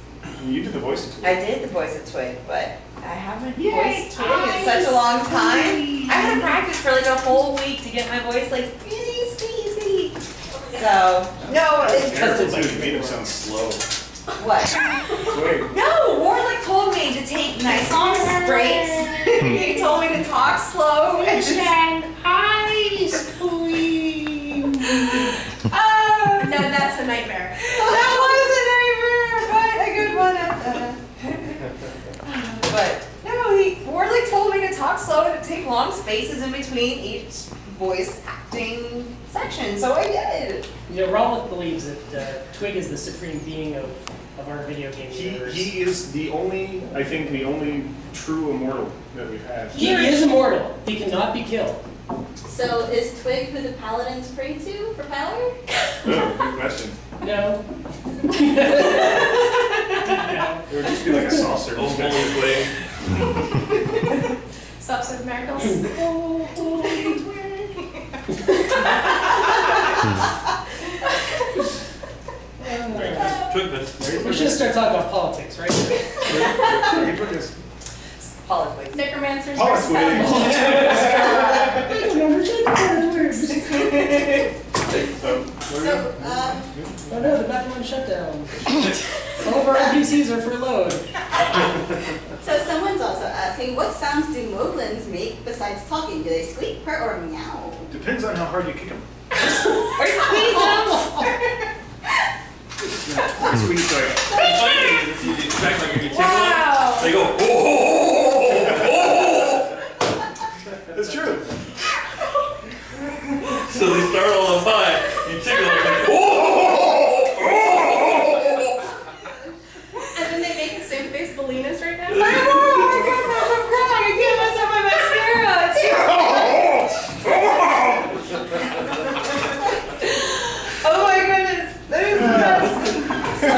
You did the voice of Twig. I did the voice of Twig, but I haven't voiced Twig in such a long time. I had to practice for like a whole week to get my voice like really squeaky. So, no, Terrible too. You made him sound slow. what? Twig. No, Warlick told me to take nice long breaks. He told me to talk slow and just ice cream. No, that's a nightmare. That was a nightmare, but a good one at that. But no, Warlick told me to talk slow and to take long spaces in between each voice acting section, so I did. You know, Rollick believes that Twig is the supreme being of our video game universe. He is the only, I think, the only true immortal that we've had. He is immortal. He cannot be killed. So is Twig who the paladins pray to for power? Oh, good question. No. It would just be like a soft serve. Oh, holy way. Soft serve miracles. Twig this. We should start talking about politics, right? Where do you put this? Politics. Necromancers. Politics. So, Oh no, the BattleCon shutdown. All of our NPCs are furloughed. so someone's also asking, what sounds do moblins make besides talking? Do they squeak, purr, or meow? Depends on how hard you kick them. Or squeeze them. Squeeze, sorry. The funny thing is, you expect like if you tickle Wow. them, they go, oh. That's true. So they start all on fire, you tickle them, and oh. And then they make the same face Beleen is right now. Oh my goodness, I'm crying. I can't mess up my mascara. Oh my goodness. That is the best. So,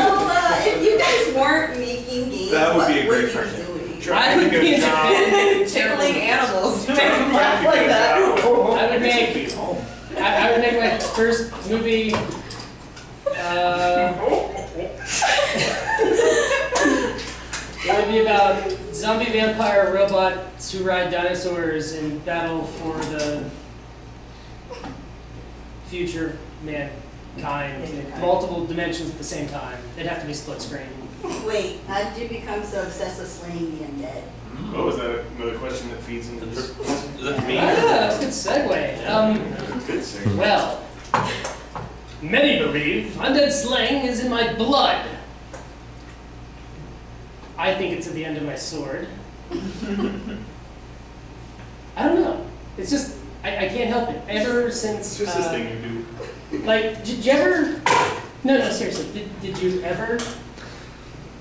if you guys weren't making games, That would what be a great would you person. be doing? I would be Tickling animals to make them laugh like that. I would make my first movie. It would be about zombie vampire robots who ride dinosaurs in battle for the future mankind in multiple dimensions at the same time. They'd have to be split screen. Wait, how did you become so obsessed with slaying the undead? Oh, is that another question that feeds into this? Is that me? That's a good segue. Good segue. Well, many believe undead slaying is in my blood. I think it's at the end of my sword. I don't know. It's just, I can't help it. Ever since... It's just this thing you do. Like, did you ever... No, seriously. Did you ever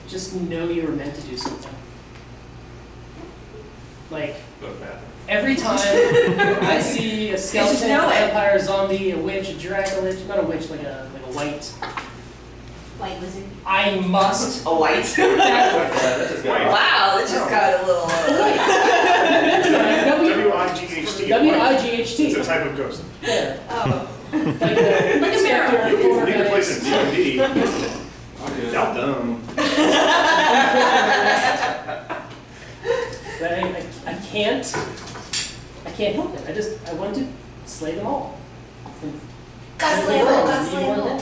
just know you were meant to do something? Like, every time I see a skeleton, a vampire, a zombie, a witch, a Dracula, not a witch, like a white... White lizard? I must... A white. Wow, that just got a little. W-I-G-H-T. W-I-G-H-T. It's a type of ghost. Yeah. Oh. Like a mirror. You can need to play some D&D. Y'all dumb. But I can't help it. I want to slay them all. Gotta slay them all, gotta slay them all. I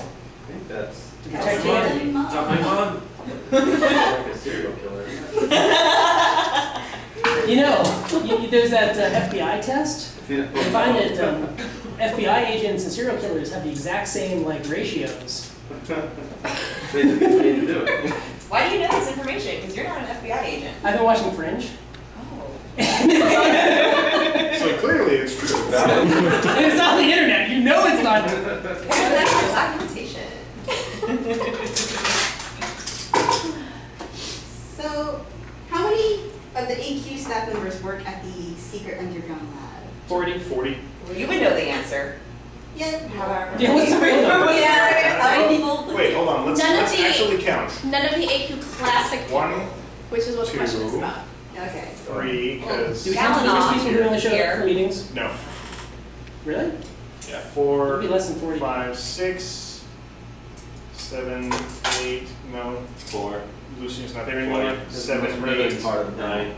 think that's To protect humanity. Jumping on. like a serial killer. You know, there's that FBI test. They find that FBI agents and serial killers have the exact same ratios. They just get paid to do it. Why do you know this information? Because you're not an FBI agent. I've been watching Fringe. So clearly it's true. It's on the internet. You know it's not. That's for documentation. So, how many of the AQ staff members work at the secret underground lab? 40. 40. Well, you would know the answer. Yeah. However. Yeah, what's the real number? Yeah, how many people? Wait, hold on. Let's actually count. None of the AQ classic people, 1, which is what the question is 2, about. Okay. 3, because... Do we count those people who only show up for meetings? No. Really? Yeah. 4, It'd be less than 40. 5, 6, 7, 8, no. 4. Lucian's not there anymore. 7, 8, Part of the 9.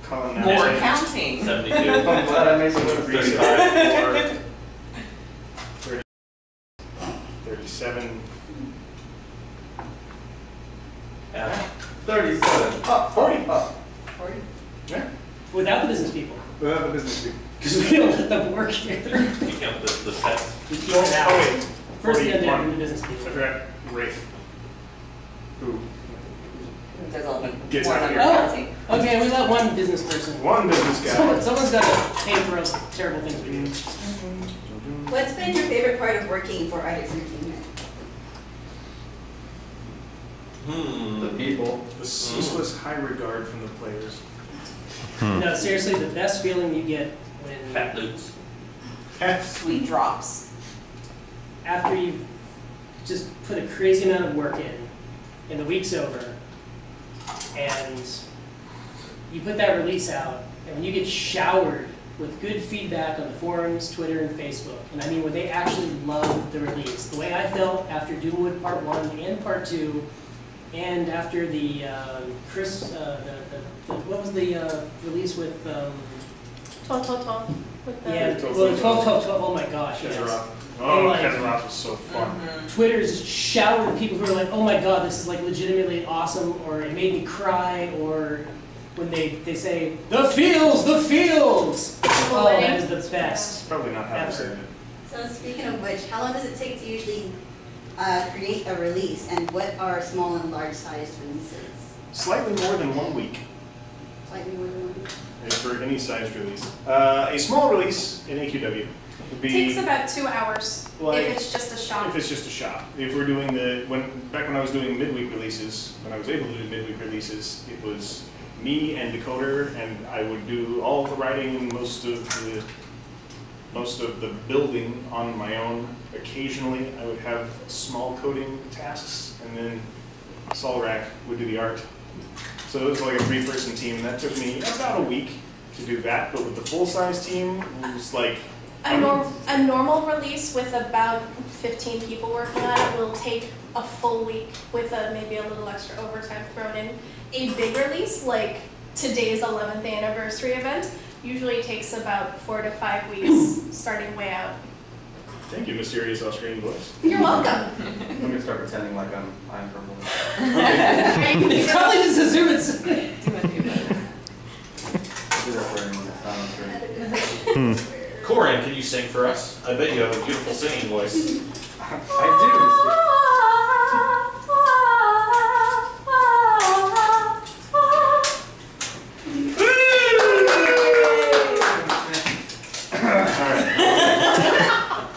Colin More Madison. counting. 72. I'm glad I made some 35, 4, 37. Yeah. 37. Oh, 40. Oh. 40. Yeah. Without the business people. Without the business people. Because we don't let them work here. You count the pets. We keep it out. Oh, wait. First the 41. undead and the business I people. forgot Wraith. Who? There's only Gets one out under here. counting. Okay, we let one business person. One business guy. Someone's got to pay for us terrible things we do. What's been your favorite part of working for Artix Entertainment? The people. The ceaseless high regard from the players. No, seriously, the best feeling you get when Fat dudes. Sweet drops. after you've just put a crazy amount of work in, and the week's over, and you put that release out, and when you get showered with good feedback on the forums, Twitter, and Facebook, and I mean when they actually love the release, the way I felt after Doomwood Part 1 and Part 2, and after the what was the release with 12. With the yeah, well, 12, oh my gosh, yes. Oh, like, Kazaroff was so fun. Twitter is just showered with people who are like, oh my god, this is like legitimately awesome, or it made me cry, or when they say, the feels! Oh, that is the best. Probably not how to say it. So speaking of which, how long does it take to usually create a release, and what are small and large sized releases? Slightly more than 1 week Slightly more than 1 week. for any sized release. A small release in AQW would be... Takes about 2 hours like, if it's just a shop. If it's just a shop. If we're doing back when I was doing midweek releases, when I was able to do midweek releases, it was me and Decoder, and I would do all the writing and most of the building on my own. Occasionally, I would have small coding tasks, and then Solrak would do the art. So it was like a 3-person team. That took me about a week to do that, but with the full-size team, it was like... A normal release with about 15 people working on it will take a full week with maybe a little extra overtime thrown in. A big release, like today's 11th anniversary event, usually takes about 4 to 5 weeks, starting way out. Thank you, mysterious Australian voice. You're welcome. I'm gonna start pretending like I'm purple. It's probably just assume it's... I'll do that for anyone that's not Australian. Korin, can you sing for us? I bet you have a beautiful singing voice. I do.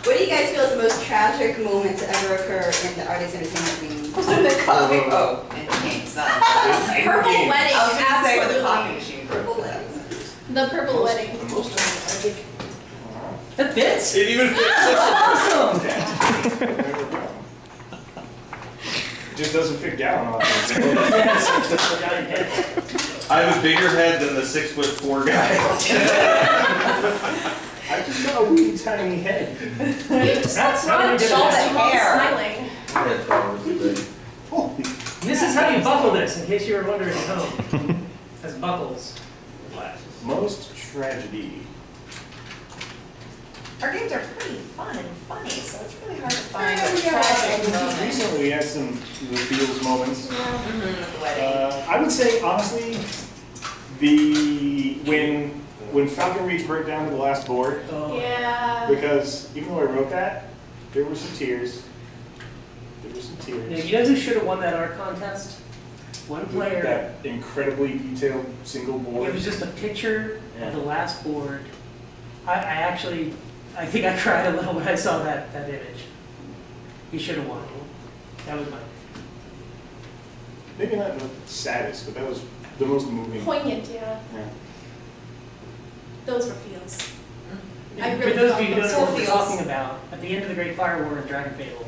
What do you guys feel is the most tragic moment to ever occur in the Artix Entertainment game? The coffee. Oh, and the game's not. Purple wedding, I was gonna say with the absolutely. coffee machine. Purple weddings. The purple wedding. The most tragic. That fits! It even fits. Awesome! It just doesn't fit Gallon off. I have a bigger head than the 6'4" guy. I just got a wee tiny head. That's how you get All it. the hair. Smiling. My head's probably too big. This is how you buckle this, in case you were wondering at home. As buckles. Most tragedy. Our games are pretty fun and funny, so it's really hard to find Yeah, a we are. tragic moment. Recently, we had some the feels moments. With the wedding. I would say honestly, when Falcon Reach burnt down to the last board, Yeah. because even though I wrote that, there were some tears. There were some Now, tears. you know who should have won that art contest? One player. That incredibly detailed single It board. was just a picture of the last board. I think I cried a little when I saw that image. He should have won. That was mine. Maybe not the saddest, but that was the most moving. Poignant, yeah. Yeah. Those were feels. I For really those of felt you who don't those know what we're feels. talking about, at the end of the Great Fire War in Dragon Fable,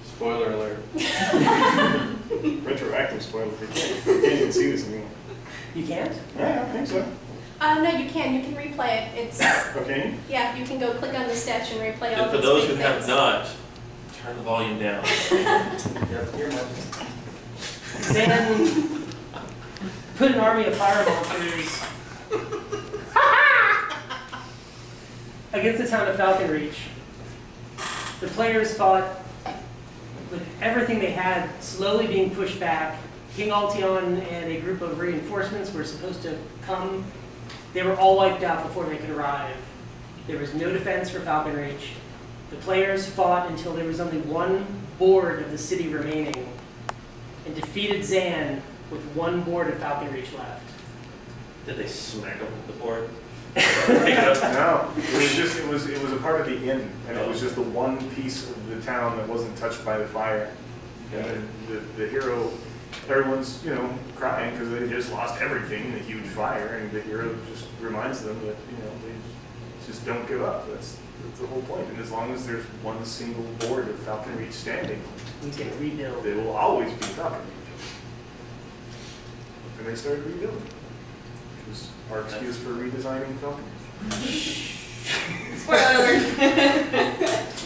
Spoiler alert. Retroactive spoilers. You can't even see this anymore. you can't? Yeah, I don't think so. No, you can. You can replay it. It's Okay. yeah. You can go click on the statue and replay all And for those those big who have things. not, turn the volume down. Yep, here, Mike. Then put an army of fire monsters against the town of Falcon Reach. The players fought with everything they had slowly being pushed back. King Altion and a group of reinforcements were supposed to come. They were all wiped out before they could arrive. There was no defense for Falcon Reach. The players fought until there was only one board of the city remaining and defeated Zan with one board of Falcon Reach left. Did they smack him with the board? No, it was a part of the inn, and it was just the one piece of the town that wasn't touched by the fire. And then the hero, everyone's crying because they just lost everything in a huge fire, and the hero just reminds them that just don't give up. That's the whole point. And as long as there's one single board of Falcon Reach standing, We can rebuild. they will always be Falcon Reach. And they started rebuilding. Because our excuse for redesigning Falcon Reach. Spoiler alert.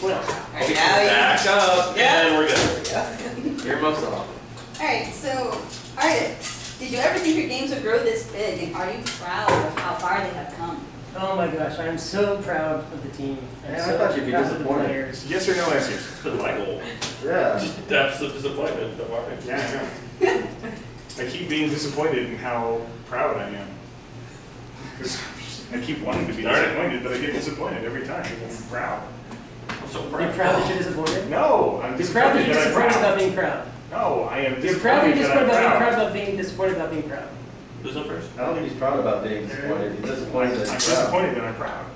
Well, Alright, now you. Back up, and we're good. Earmuffs off. Alright, so Artix, did you ever think your games would grow this big, and are you proud of how far they have come? oh my gosh, I'm so proud of the team. I'm Yeah, I so thought you'd be proud of the disappointed. players. Yes or no answers? But my goal, Yeah. just depths of disappointment. Don't worry. Yeah, I know. I keep being disappointed in how proud I am. Because I keep wanting to be Darn it. disappointed, but I get disappointed every time because I'm proud. I'm so You're proud. proud that you're disappointed? No, I'm You're proud that disappointed you're that I'm disappointed proud. about being proud. No, I am You're proud that disappointed you're that I'm disappointed about being proud proud. about being disappointed about being proud. Who's up first? I don't think he's proud about being disappointed. He's I'm disappointed that he's proud. disappointed that I'm proud.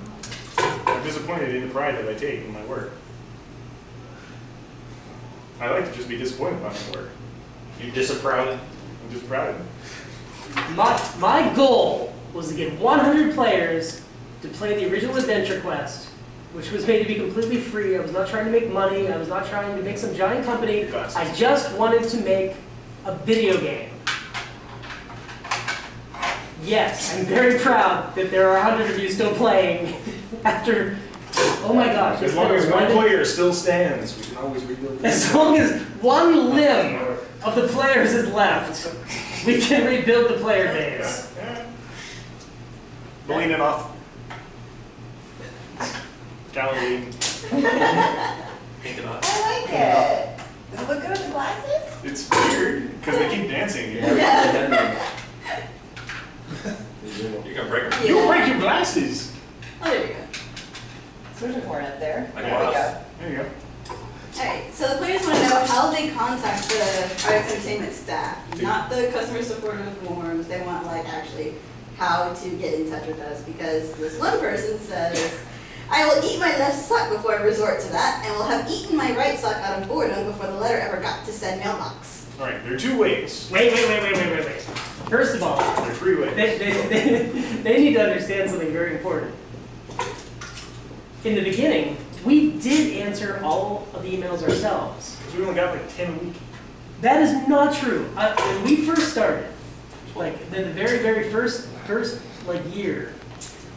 I'm disappointed in the pride that I take in my work. I like to just be disappointed by my work. You disapproud? I'm just proud of it. My goal was to get 100 players to play the original Adventure Quest, which was made to be completely free. I was not trying to make money. I was not trying to make some giant company. I just wanted to make a video game. Yes, I'm very proud that there are 100 of you still playing after, oh my gosh. As long as one player still stands, we can always rebuild it. As long as one limb of the players is left, we can rebuild the player base. Beleen it off. Galilee. Pink it up. I like it. Does it look good with the glasses? It's weird because they keep dancing. You're gonna break them. You break your glasses. Oh, there you go. So there's a horn up there. Like There we what? go. There you go. Alright, so the players want to know how they contact the Artix Entertainment staff, not the customer support or the forums. They want like actually how to get in touch with us, because this one person says, I will eat my left sock before I resort to that, and will have eaten my right sock out of boredom before the letter ever got to said mailbox. All right, there are two ways. Wait. First of all, There are three ways. they need to understand something very important. In the beginning, we did answer all of the emails ourselves. Because we only got like 10 a week. That is not true. When we first started, like the very first like year,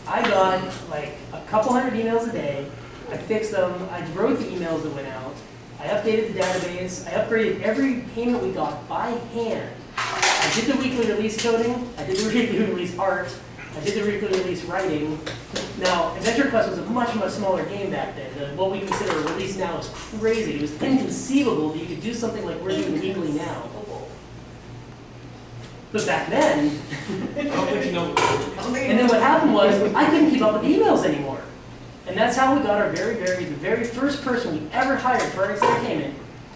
I got like a couple hundred emails a day. I fixed them. I wrote the emails that went out. I updated the database. I upgraded every payment we got by hand. I did the weekly release coding. I did the weekly release art. I did the weekly release writing. Now, Adventure Quest was a much smaller game back then. What we consider a release now is crazy. It was inconceivable that you could do something like we're doing weekly now. But back then, I don't think you know. and then what happened was I couldn't keep up with emails anymore. And that's how we got our the very first person we ever hired for Artix Entertainment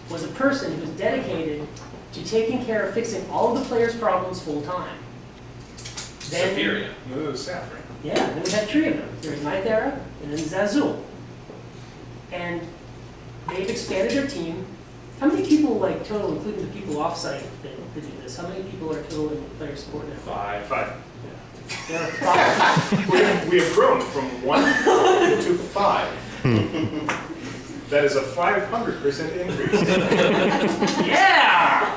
was a person who was dedicated to taking care of fixing all of the players' problems full time. Then, Superior. No, it was Saf, right? yeah, then we had three of them. There was Ninth Era, and then Zazul. And they've expanded their team. How many people, like, total, including the people off-site that do this, how many people are total in player support now? Five. There are 5. We have grown from 1 to 5. That is a 500% increase. Yeah!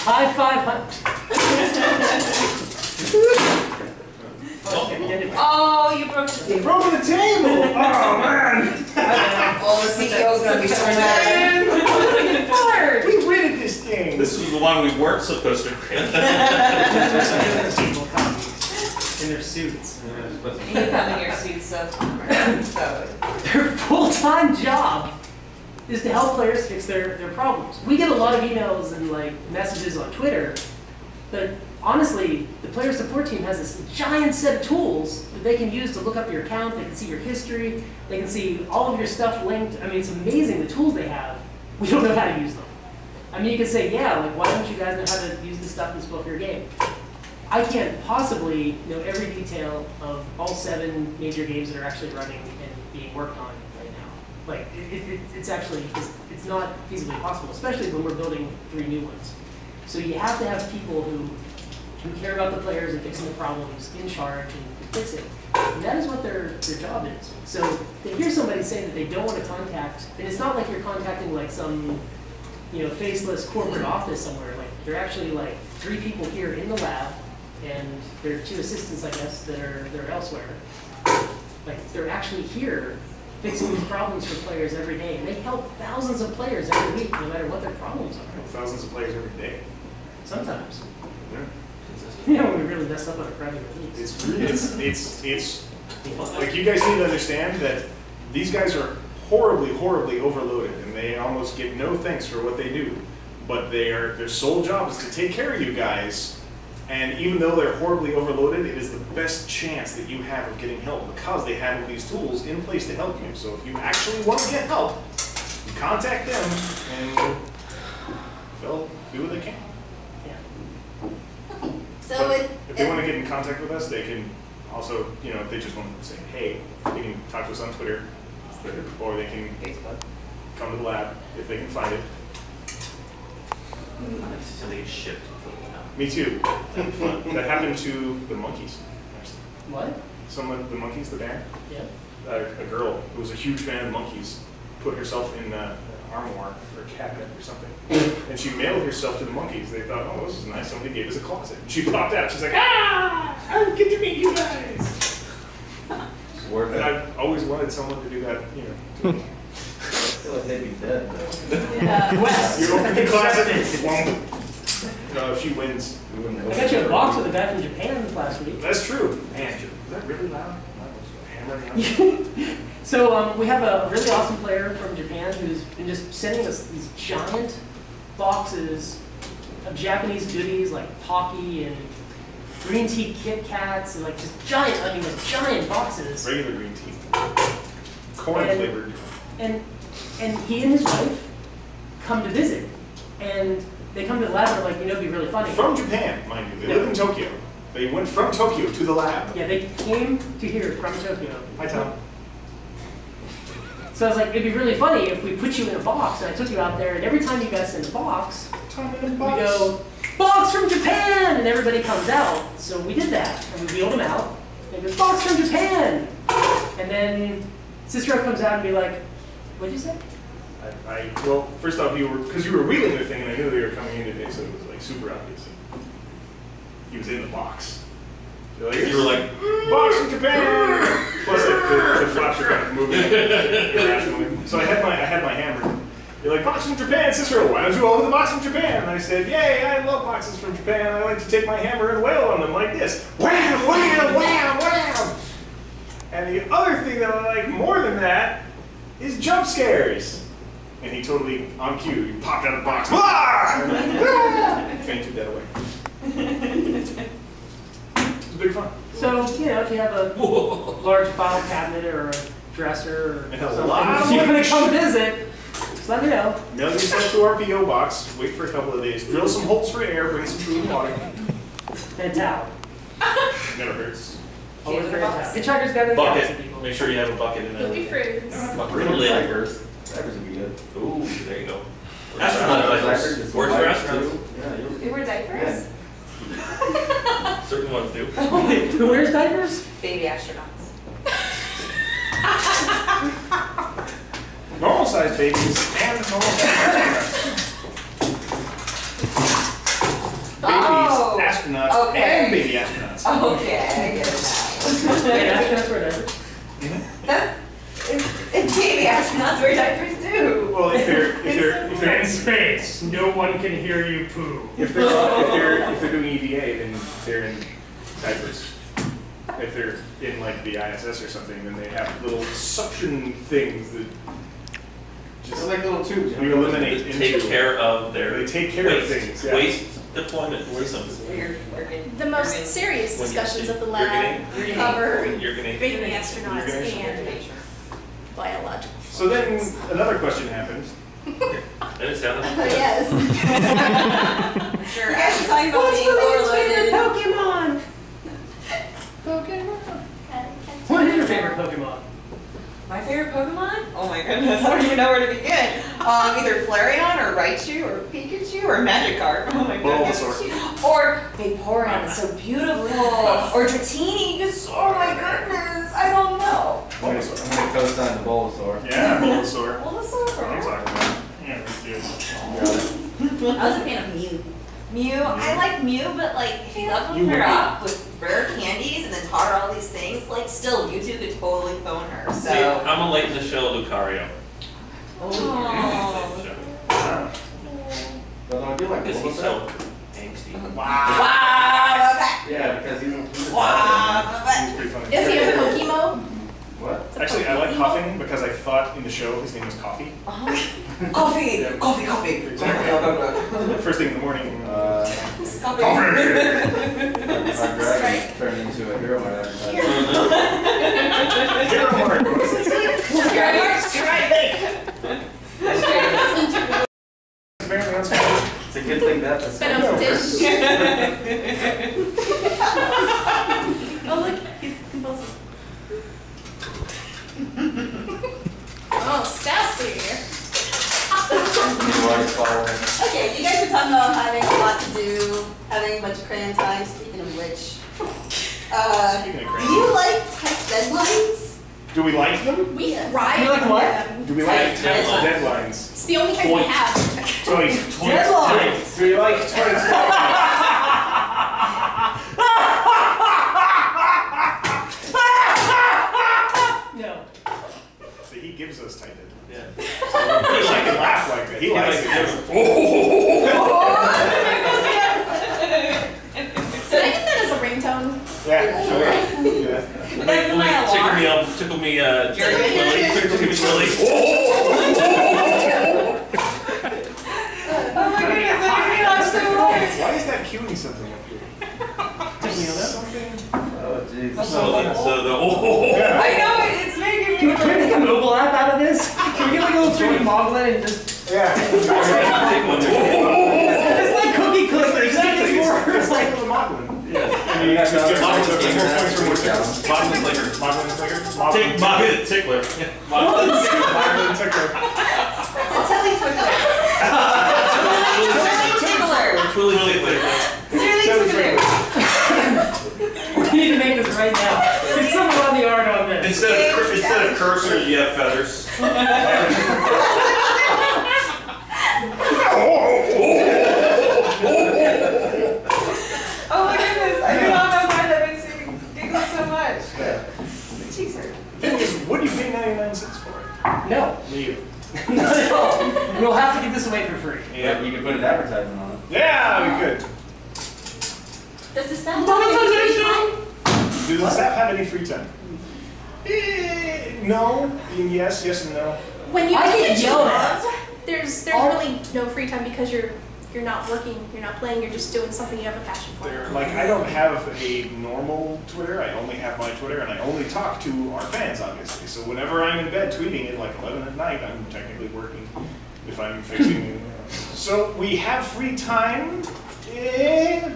High 500. Oh, you broke the You broke the table! Oh, man! Oh, the CEO's gonna be so mad. We winning this thing! This is the one we weren't supposed to create. In their suits. And you come in your suit, so. Their full-time job is to help players fix their problems. We get a lot of emails and like messages on Twitter, but honestly, the player support team has this giant set of tools that they can use to look up your account. They can see your history. They can see all of your stuff linked. I mean, it's amazing the tools they have. We don't know how to use them. I mean, you can say, yeah, like, why don't you guys know how to use this stuff in this book or game? I can't possibly know every detail of all 7 major games that are actually running and being worked on right now. Like, it's actually, it's not feasibly possible, especially when we're building 3 new ones. So you have to have people who care about the players and fixing the problems in charge and fix it. And that is what their job is. So they hear somebody say that they don't want to contact, and it's not like you're contacting like some, faceless corporate office somewhere. Like they're actually like 3 people here in the lab, and there are 2 assistants, I guess, that are elsewhere. Like they're actually here fixing these problems for players every day, and they help thousands of players every week, no matter what their problems are. Thousands of players every day. Sometimes. Yeah. When we really mess up on a Friday release. It's like you guys need to understand that these guys are horribly overloaded, and they almost get no thanks for what they do. But their sole job is to take care of you guys, and even though they're horribly overloaded, it is the best chance that you have of getting help because they have these tools in place to help you. So if you actually want to get help, you contact them, and they'll do what they can. So if they want to get in contact with us, they can also, if they just want to say, hey, they can talk to us on Twitter, or they can come to the lab if they can find it. I see something get shipped. Me too. That happened to the Monkeys. What? The Monkeys, the band. Yeah. A girl who was a huge fan of Monkeys put herself in an armoire or a cabinet or something, and she mailed herself to the Monkeys. They thought, oh, this is nice. Somebody gave us a closet. And she popped out. She's like, I get to meet you guys. And I've always wanted someone to do that, to me. I feel like they'd be dead, though. Yeah. Wes. You open the closet. No, if she wins, we wouldn't. I got you a box with a guy from Japan last week. That's true. Man, is that really loud? So we have a really awesome player from Japan who's been just sending us these giant boxes of Japanese goodies like Pocky and green tea Kit Kats and like just giant boxes. Regular green tea. Corn flavored. And he and his wife come to visit, and they come to the lab and are like, it'd be really funny. From Japan, mind you. They live in Tokyo. They went from Tokyo to the lab. Yeah, they came to here from Tokyo. Hi, Tom. So I was like, it'd be really funny if we put you in a box, and I took you out there, and every time you guys send a box, we go, box from Japan! And everybody comes out. So we did that, and we wheeled them out. And it goes, box from Japan! And then Cysero comes out and be like, what'd you say? Well, first off, because you were wheeling the thing, and I knew they were coming in today, so it was like super obvious. He was in the box. You were like, box from Japan! Plus, the flaps are kind of moving irrationally. So I had my hammer. You're like, box from Japan, Cysero, why don't you open the box from Japan? And I said, yay, I love boxes from Japan. I like to take my hammer and wail on them like this. Wham, wham, wham, wham! And the other thing that I like more than that is jump scares. And he totally, on cue, he popped out of the box. And fainted that away. It was big fun. So, if you have a large file cabinet or a dresser or And a something, lot of if you're going to come shit. visit, just let me know. Mail yourself to our P.O. box, wait for a couple of days, drill some holes for air, bring some food and water. And a towel. Never hurts. Always bring a towel. Hitchhiker's got a bucket. Make sure you have a bucket in there. Poopy fruits. Diapers. Diapers would be good. Ooh, there you go. Astronaut Diapers. diapers. Works for astronauts. Yeah, you're They wear diapers? Certain ones do. Who wears diapers? Baby astronauts. Normal sized babies and normal sized Oh. babies, astronauts, Okay. and baby astronauts. Okay, I get it now. Yeah, astronauts wear diapers. It's baby astronauts wear diapers too. Well, if they're In space, no one can hear you poo. if they're doing EVA, then they're in diapers. If they're in like the ISS or something, then they have little suction things that They're just like little tubes. we eliminate Take into. care of their They take care of things. Yeah. waste deployment systems. The most serious When you discussions see- at the you're lab getting- cover You're gonna. baby astronauts You're and biological. So then another question happened. And it sounded Oh, like yes. Sure. You guys are talking about being overloaded. Pokemon? What is your favorite Pokemon? My favorite Pokemon? Oh my goodness, I don't even know where to begin. Either Flareon or Raichu or Pikachu or Magikarp. Oh my goodness. Or Vaporeon is so beautiful. Or Dratini, just, oh my goodness, I don't know. I'm gonna co-sign the Bulbasaur. Yeah, Bulbasaur. Bulbasaur? That's what I'm talking about. Yeah, let's do it. I was a fan of Mew. Mew, I like Mew, but like if you level her up with rare candies and then taught her all these things, like still you two could totally phone her. So See, I'm a late in the show Lucario. oh. But I do like Because he's Bulbasaur. so angsty. Wow, okay. Yeah, because he's a Wow, He's pretty funny. Is he a Pokemo? What? Actually, I like Coughing because I thought in the show his name was Coffee. Coffee, Yeah. coffee. Exactly. First thing in the morning. Coffee. Our dragon turned into a HeroMart advertisement. HeroMart. Apparently on Spanish. It's a good thing that that's But dish. Oh look, he's compulsive. Oh, sassy. Okay, you guys were talking about having a lot to do, having a bunch of crayon time. Speaking of which, Speaking of do crazy. you like tight deadlines? Do we like them? We thrive. You like what? Do we like Deadlines. deadlines? It's the only kind we have. Toys. Deadlines. Do we like toys? No. See, he gives us tight deadlines. Yeah. So I can laugh like that. He likes it. Can I get that as a ringtone? Yeah, sure. Yeah. Tickle me, Willie. Oh my goodness, that made me laugh so hard. Why is that cueing something up here? Something. Oh, jeez. So the Yeah. I know, it's making me Can we make a mobile app out of this? Can we get like a little 3D model and just... Yeah. It's like Cookie Clicker, except it's more... It's like... the modeling. yeah. You guys just get Modeling more clicker. points for more tickles. Modeling clicker. Modeling clicker? Take Modeling tickler. Modeling tickler. It's a telly tickler. tickler. Willie clicker. Really tickler. We need to make this right now. Can someone run the art on this? Instead of cursors, you have feathers. Oh my goodness, I do not know why that makes me giggle so much. The cheeks hurt. Thing is, what do you pay 99 cents for it? No. Me either. Not at all. We'll have to give this away for free. Yeah, you can put an advertisement on it. Yeah, we could. Does the staff have any free time? Does the staff have any free time? No. Yes, yes, and no. When you I do get the yelled job, at. there's really no free time because you're not working, you're not playing, you're just doing something you have a passion for. Like, I don't have a normal Twitter. I only have my Twitter, and I only talk to our fans, obviously. So whenever I'm in bed tweeting at like 11 at night, I'm technically working if I'm fixing. So we have free time,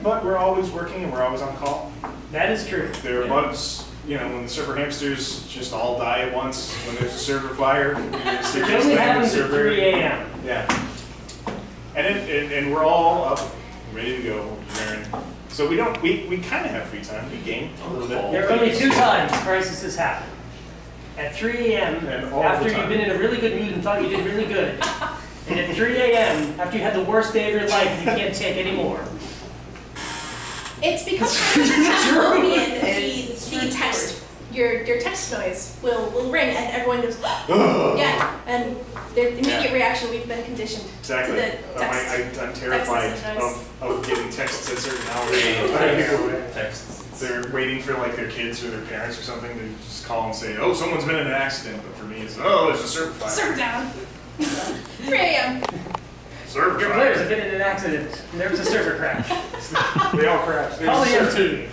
but we're always working and we're always on call. That is true. There are bugs, when the server hamsters just all die at once, when there's a server fire, It only happens at 3 a.m. Yeah. And we're all up, ready to go, Aaron. So we kind of have free time. We game a little bit. There are only 2 times crisis has happened. At 3 a.m., And all after the time. you've been in a really good mood and thought you did really good. And at 3 a.m., after you had the worst day of your life, you can't take anymore. It's because the text, your text noise will ring and everyone goes, yeah, and the immediate reaction we've been conditioned Exactly. to the text. I'm terrified message of getting texts at certain hours. Texts. They're waiting for like their kids or their parents or something to just call and say, oh, someone's been in an accident. But for me, it's, oh, there's a server fire. Server down. 3 a.m. Server Your fire. players have been in an accident. And there was a server crash. They all crashed. Call the There's a MT.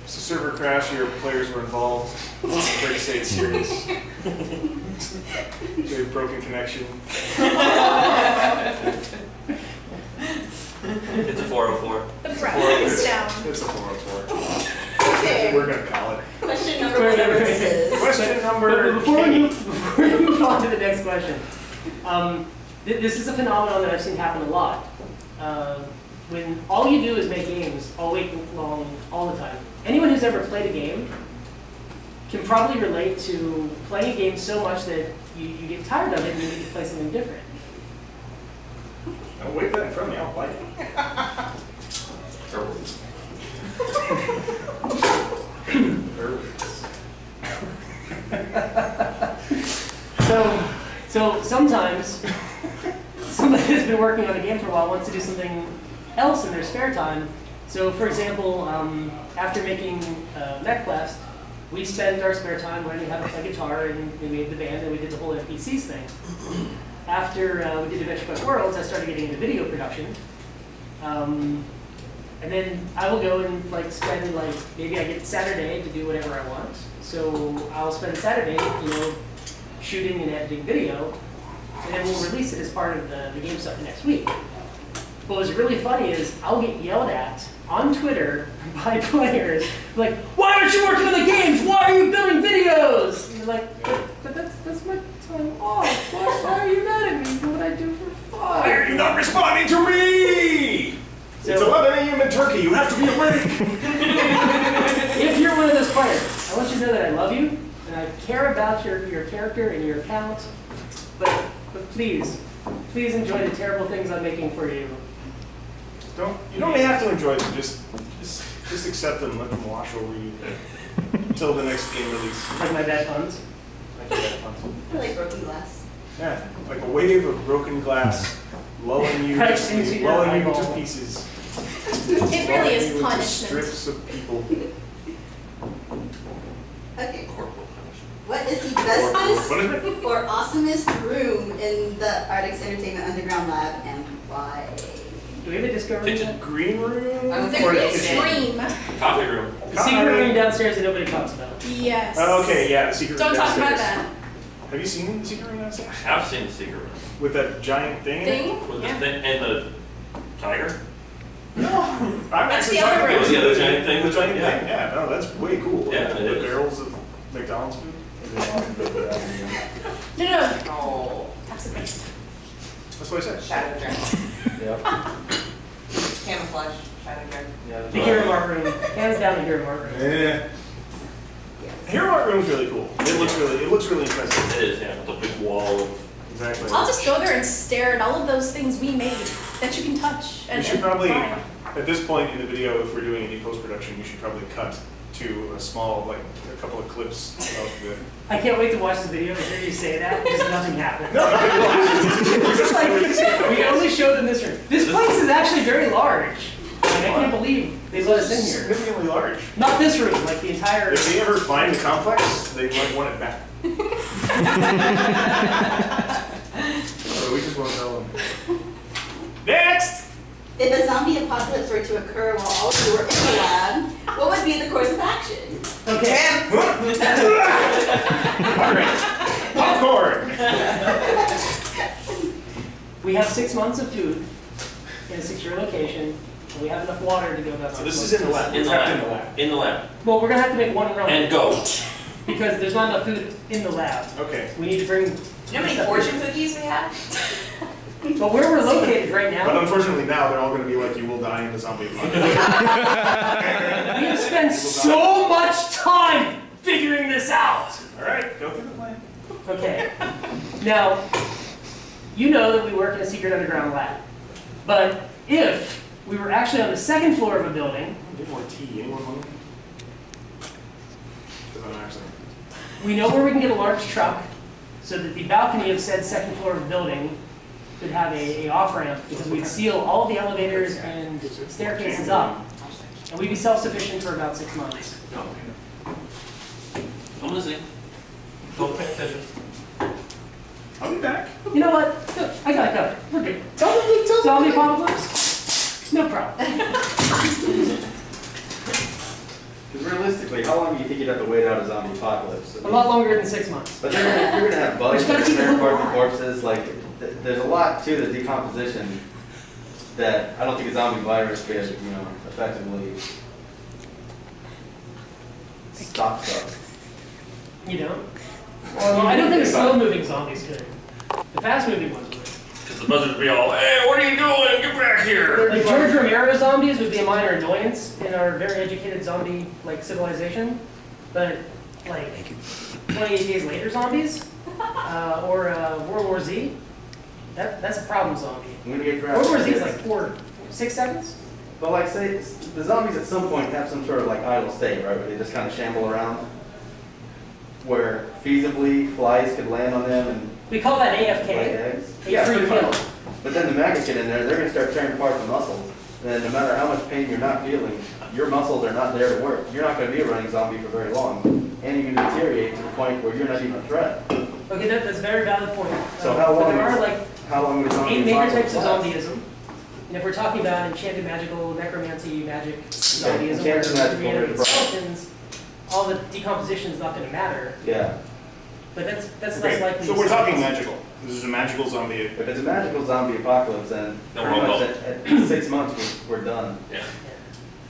It's a server crash, your players were involved. I'm afraid to say it's serious. They have broken connection. It's a 404. The breath is down. It's a 404. Okay. We're gonna call it. Question number whatever this is. Question But number before we move on to the next question, This is a phenomenon that I've seen happen a lot. When all you do is make games all week long, all the time. Anyone who's ever played a game can probably relate to playing a game so much that you get tired of it and you need to play something different. Don't wait that in front of me, I'll bite it. So sometimes somebody who's been working on a game for a while wants to do something else in their spare time. So for example, after making MechQuest, we spent our spare time learning how to play guitar, and we made the band, and we did the whole NPCs thing. After we did Adventure Quest Worlds, I started getting into video production. And then I will go and like spend like, maybe I get Saturday to do whatever I want. So I'll spend Saturday, shooting and editing video, and then we'll release it as part of the game stuff next week. But what's really funny is I'll get yelled at on Twitter by players, like, why aren't you working on the games? Why are you building videos? And you're like, but that's my time off. Why are you mad at me for what I do for fun? Why are you not responding to me? It's 11 a.m. in Turkey, you have to be awake. If you're one of those players, I want you to know that I love you, and I care about your character and your account, but please enjoy the terrible things I'm making for you. You don't have to enjoy them, just accept them, let them wash over you until the next game release. Like my bad puns? Like your bad puns. I like broken glass. Yeah, like a wave of broken glass lulling you to sleep, lulling you to pieces. It really is Lulling you into punishment. strips of people. Okay. What is the bestest or awesomest room in the Artix Entertainment Underground Lab, and why? Do we have a disco room yet? Green room? The scream. Coffee room. The secret room downstairs that nobody talks about. Yes. Okay, yeah, the secret room Don't talk about downstairs. that. Have you seen the secret room I downstairs? have seen the secret room. With that giant thing in it? Thing? Was it thing and the tiger? No. I'm That's actually the other talking room. about The other giant thing? The giant thing, yeah. No, that's way cool. Yeah, the it is. barrels of McDonald's food. No. Oh, That's the best. That's what I said. shadow drink. Yep. Camouflage, shadow drink. Yeah, The HeroMart room. Hands down the HeroMart room. Yeah. HeroMart room's really cool. It looks really impressive. It is, yeah, with a big wall of. Exactly. I'll just go there and stare at all of those things we made that you can touch. We should probably, at this point in the video, if we're doing any post-production, we should probably cut to a small, like, a couple of clips of the... I can't wait to watch the video and hear you say that, because nothing happened. No, nothing will. We're just like, We only showed them this room. This place is actually very large. Like, I can't believe they let us in here. significantly large. Not this room, like the entire... If they ever find the complex, they might want it back. So we just won't tell them. Next! If a zombie apocalypse were to occur while all of you were in the lab, what would be the course of action? Okay. Popcorn! We have 6 months of food in a secure location, and we have enough water to go about 6 So months. this is in the lab. In the Trapped lab. In the lab. Well, we're going to have to make one run. And go. Because there's not enough food in the lab. Okay. We need to bring... You know how many fortune cookies we have? But where we're located right But now, unfortunately now they're all going to be like, you will die in the zombie apocalypse. we have spent so much time figuring this out. Alright, go through the plan. Okay. Now, you know that we work in a secret underground lab. But if we were actually on the 2nd floor of a building, Get more tea. Anyone want? Because I'm actually... we know where we can get a large truck so that the balcony of said 2nd floor of the building could have a off-ramp, because we'd seal all of the elevators and staircases up, and we'd be self-sufficient for about 6 months. I'm listening. Don't pay attention. I'll be back. You know what? I got it covered. We're good. Zombie apocalypse? No problem. Because realistically, how long do you think you'd have to wait out a zombie apocalypse? A lot longer than 6 months. But you're gonna have bugs But you gotta keep that the tear apart hook the on. corpses. Like, there's a lot to the decomposition that I don't think a zombie virus could, effectively stop stuff. You know? Well, I don't think the slow-moving zombies could. The fast-moving ones would. Because the buzzards would be all, hey, what are you doing? Get back here! Like George Romero zombies would be a minor annoyance in our very educated zombie like civilization, but like 28 Days Later zombies or World War Z, that's a problem zombie. World War Z is like 6 seconds. But like say, the zombies at some point have some sort of like idle state, right, where they just kind of shamble around, where feasibly flies could land on them and We call that lay AFK. eggs. Yeah, pretty kill. much. But then the maggots get in there, they're going to start tearing apart the muscles. And then no matter how much pain you're not feeling, your muscles are not there to work. You're not going to be a running zombie for very long. And you're going to deteriorate to the point where you're not even a threat. Okay, that's a very valid point. So how but long there is- are like How long is 8 major types of zombieism. And if we're talking about enchanted magical, necromancy, magic, zombieism, where enchanted magical, reanimated there's a problem. skeletons, all the decomposition is not going to matter. Yeah. But that's Okay, less likely. so we're talking magical. This is a magical zombie. If it's a magical zombie apocalypse, then No, pretty we're much not. at 6 months we're done. Yeah.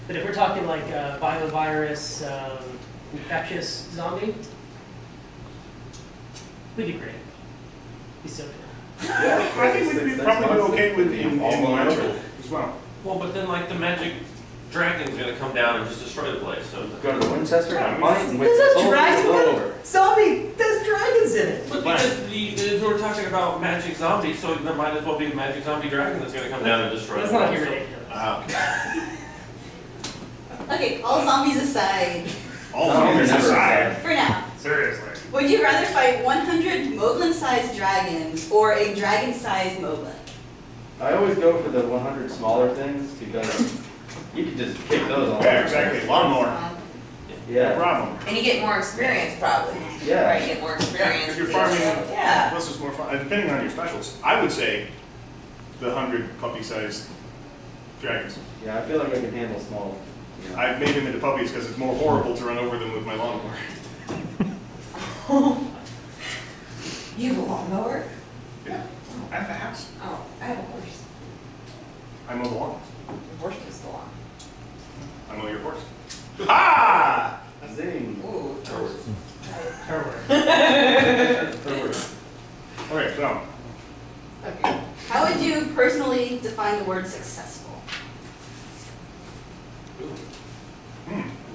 But if we're talking like biovirus, infectious zombie, we'd be great. Be so good. Yeah, I think we'd probably be okay with in All magical as well. Well, but then like the magic dragon's gonna come down and just destroy the place. So Go to the Winchester and fight and There's a wait dragon till it's over. zombie. There's dragons in it. But because we're talking about magic zombies, so there might as well be a magic zombie dragon that's gonna come down and destroy Let's the not place. get ridiculous. Okay. Okay, all zombies aside, All Zombies zombies are never aside. for now, Seriously. would you rather fight 100 Moblin-sized dragons or a dragon-sized Moblin? I always go for the 100 smaller things because you can just kick those all Yeah, over. exactly. Lawnmower. No Yeah. problem. And you get more experience probably. Yeah. Right, you get more experience. If you're farming, Yeah. plus it's more fun. Depending on your specials, I would say the 100 puppy-sized dragons. Yeah, I feel like I can handle small. You know. I've made them into puppies because it's more horrible to run over them with my lawnmower. You have a lawnmower? Yeah, I have a house. Oh, I have a horse. I mow the lawn. The horse mows the lawn. I mow your horse. Ha! Zing. Ooh. Her word. Okay, so Okay. How would you personally define the word successful?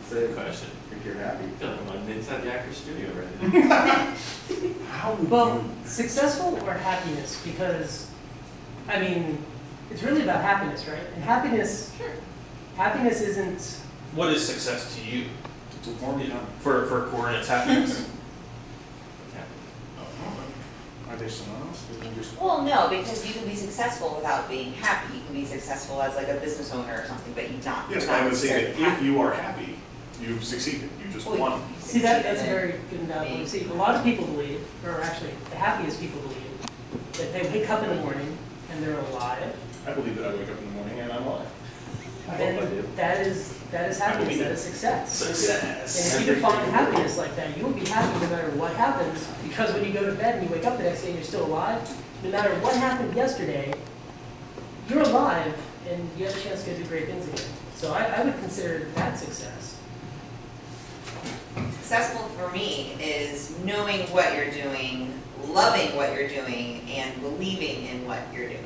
Say Good question. if you're happy. I feel like I'm inside the actor's studio right now. how would Well, successful or happiness? Because, I mean, it's really about happiness, right? And happiness isn't. What is success to you? to form you? For Korin, it's happiness. Are they synonymous? Or are they just- Well, no, because you can be successful without being happy. You can be successful as like a business owner or something, but you're not. Yes, you're but I not would say that necessarily if happy. you are happy, you've succeeded. You just Well, won. you See, that's a succeeded very good and valid point. See, a lot of people believe, or actually the happiest people believe, that they wake up in the morning and they're alive. I believe that I wake up in the morning and I'm alive. Then that is happiness, believe that it. is success. Success. And if you define happiness like that, you will be happy no matter what happens, because when you go to bed and you wake up the next day and you're still alive, no matter what happened yesterday, you're alive and you have a chance to go do great things again. So I would consider that success. Successful for me is knowing what you're doing, loving what you're doing, and believing in what you're doing.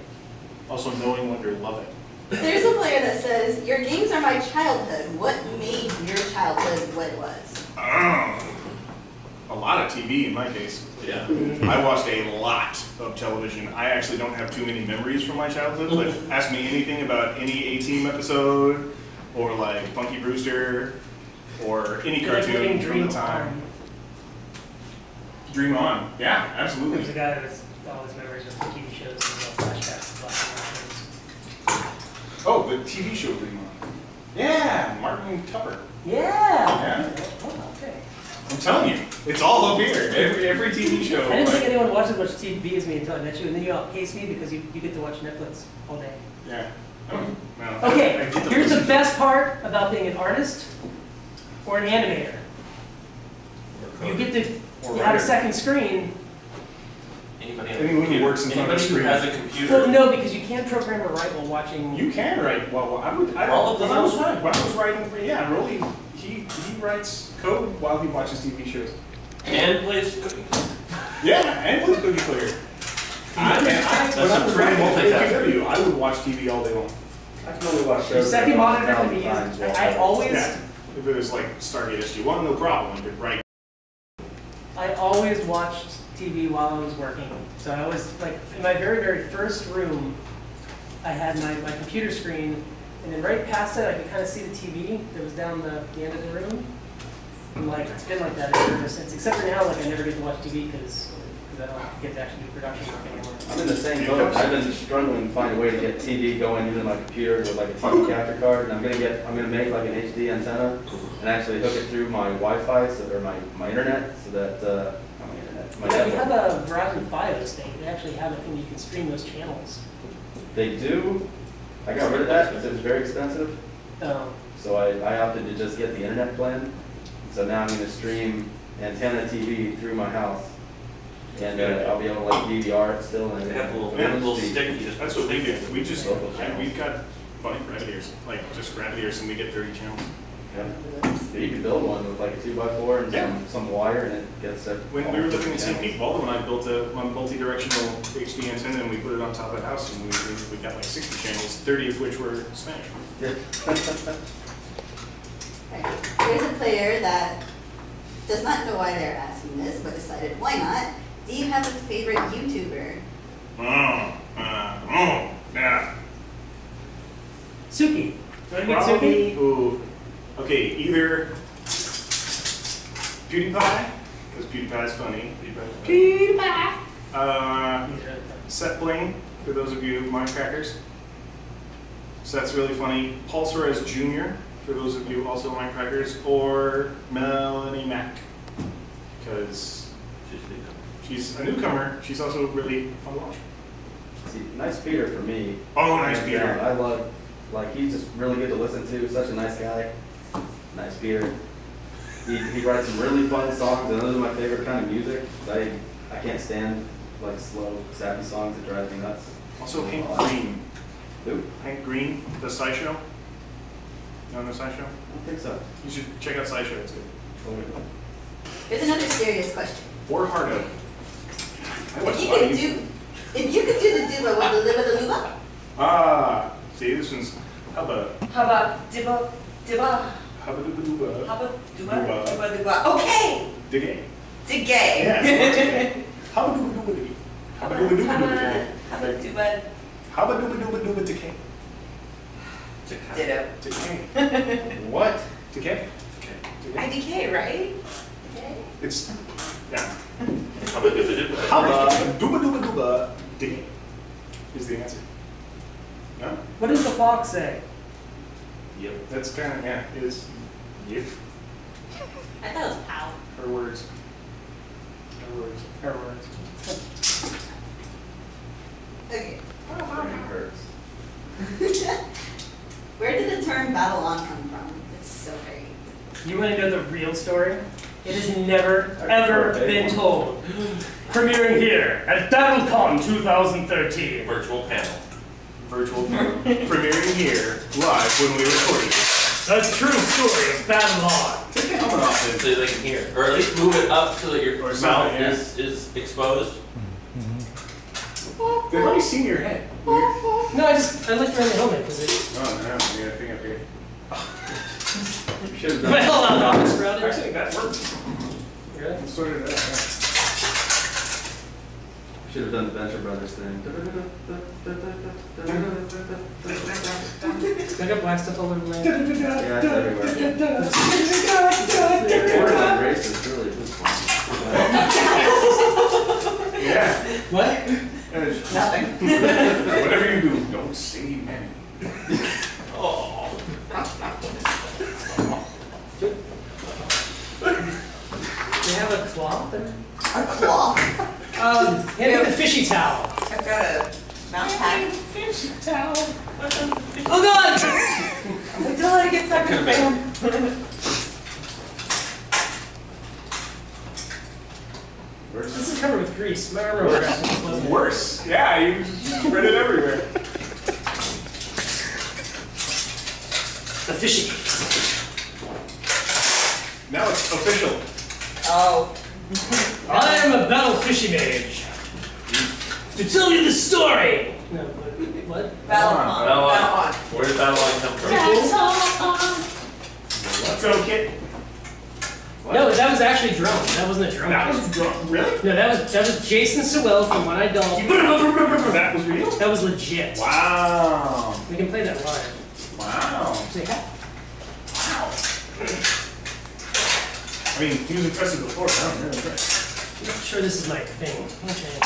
Also knowing when you're loving. There's a player that says, your games are my childhood. What made your childhood what it was? A lot of TV in my case. Yeah. I watched a lot of television. I actually don't have too many memories from my childhood, but ask me anything about any A-Team episode, or like Punky Brewster, or any cartoon from the time. Dream On. Yeah, There was a absolutely. guy that was all his memories of TV shows and flashbacks to Black and White. Oh, the TV show Dream On. Yeah, Martin Tupper. Yeah. Yeah. Oh, okay. I'm telling you, it's all up here. Every TV show. I didn't think like- anyone watched as much TV as me until I met you, and then you outpaced me because you get to watch Netflix all day. Yeah. Oh, well, I Okay, get the here's the position. best part about being an artist or an animator. You get to Or have a writer. second screen. Anybody Anyone who works in front of a Anybody who screen. has a Well, computer. no, because you can't program or write while watching. You can write. Well, I All of the when I was time. writing for Rolly, he writes code while he watches TV shows. And plays cookie. Yeah, and plays Cookie Clicker. That's when I was a pretty running multitasking. AQW, I would watch TV all day long. I can only watch Your shows. second that monitor are can be times used. while I always, Yeah. If it was like Stargate SG-1, no problem. I could write. I always watched TV while I was working. So I was like, in my very, very first room, I had my computer screen, and then right past it, I could kind of see the TV that was down the end of the room. And like, it's been like that ever since, except for now, like I never get to watch TV because I don't get to actually do production work anymore. I'm in the same boat. I've been struggling to find a way to get TV going into my computer with like a TV capture card, and I'm gonna make like an HD antenna and actually hook it through my Wi-Fi or my internet so that not my internet, my Yeah, we have network. a Verizon Fios thing. They actually have a thing you can stream those channels. They do. I got rid of that because it was very expensive, so I opted to just get the internet plan. So now I'm gonna stream antenna TV through my house. And I'll be able to like DVR it still. And They have a little stick. You just That's what we do. We just, Local channels. we've got bunny rabbit ears, like just rabbit ears, and we get 30 channels. Yeah. You can build one with like a 2x4 and Yeah. some wire, and it gets it. When we were living in St. Pete, Walden, I built a multi-directional HD antenna, and we put it on top of the house, and we got like 60 channels, 30 of which were Spanish. Yeah. Here's a player that does not know why they're asking this, but decided why not. Do you have a favorite YouTuber? Yeah. Suki. Do you want to get Suki? Probably, ooh, okay, either PewDiePie, because PewDiePie is funny. Seth Bling, for those of you Minecrackers. Seth's really funny. Paul Suarez Jr., for those of you also Minecrackers, or Melanie Mack, because she's a newcomer. She's also really fun to watch. See, nice Peter for me. Oh, nice And, Peter. I love, like, he's just really good to listen to. Such a nice guy. Nice Peter. He writes some really fun songs, and those are my favorite kind of music. I can't stand like slow, sappy songs that drive me nuts. Also, Hank Green. Who? Hank Green, the SciShow. You know the SciShow? I don't think so. You should check out SciShow. It's good. Here's another serious question. Or Hardo. I watch If a you lot of could YouTube. do the duba, would you live with the luba? Ah, see, this one's hubba. Hubba, dibba, dibba, Hubba dubba dubba. hubba, dubba, Dubba. dubba, dubba. Okay, Digay. digay. Yes, hubba dubba dubba digay. Hubba dubba dubba dubba digay. Hubba, dubba, Hubba dubba dubba dubba decay. ditto. Decay. What? Decay. I decay, right? It's, yeah. Hubba dubba dubba. Hubba dubba dubba dubba digay is the answer. No? What does the fox say? Yep. That's kind of, yeah, it is. Yep. I thought it was pow. Her words. Her words. Her words. Okay. Brain hurts. Where did the term BattleCon come from? It's so great. You want to know the real story? It has never, ever been told. Premiering here at BattleCon 2013. Virtual panel. Virtual premiering here live when we record it. The true story of BattleCon. Take the helmet off then. So they can hear. Or at least move it up so that your Or mouth something, yeah. is exposed. They've already seen your head. No, I looked around the helmet because it. Oh no, you got a thing up here. You should have done. Well, I'm not sprouted. Actually, that worked. Really? It started out. Should have done the Venture Brothers thing. I got black stuff all over my. Yeah, it's everywhere. Or on races, really, at this point. Yeah. What? Nothing. Whatever you do, don't say many. Oh. They have a cloth there? A cloth. Hand me the fishy towel. I've got a mouse pad. Fishy towel. Oh god! Wait till I get stuck in the fan. This is covered with grease. My armor was Worse. Yeah, you spread it everywhere. the fishy. Now it's official. Oh. I am a battle fishy mage. to tell you the story. No, what? BattleCon. BattleCon. Where did BattleCon come from? Let's go, Kit. No, that was actually drone. That wasn't a drone. That was drunk. Really? No, that was Jason Sewell from One Eyed Doll. That was real? That was legit. Wow. We can play that live. Wow. Say hi. Wow. I mean, he was impressive before, but I'm really impressed. I'm not sure this is my thing. Okay.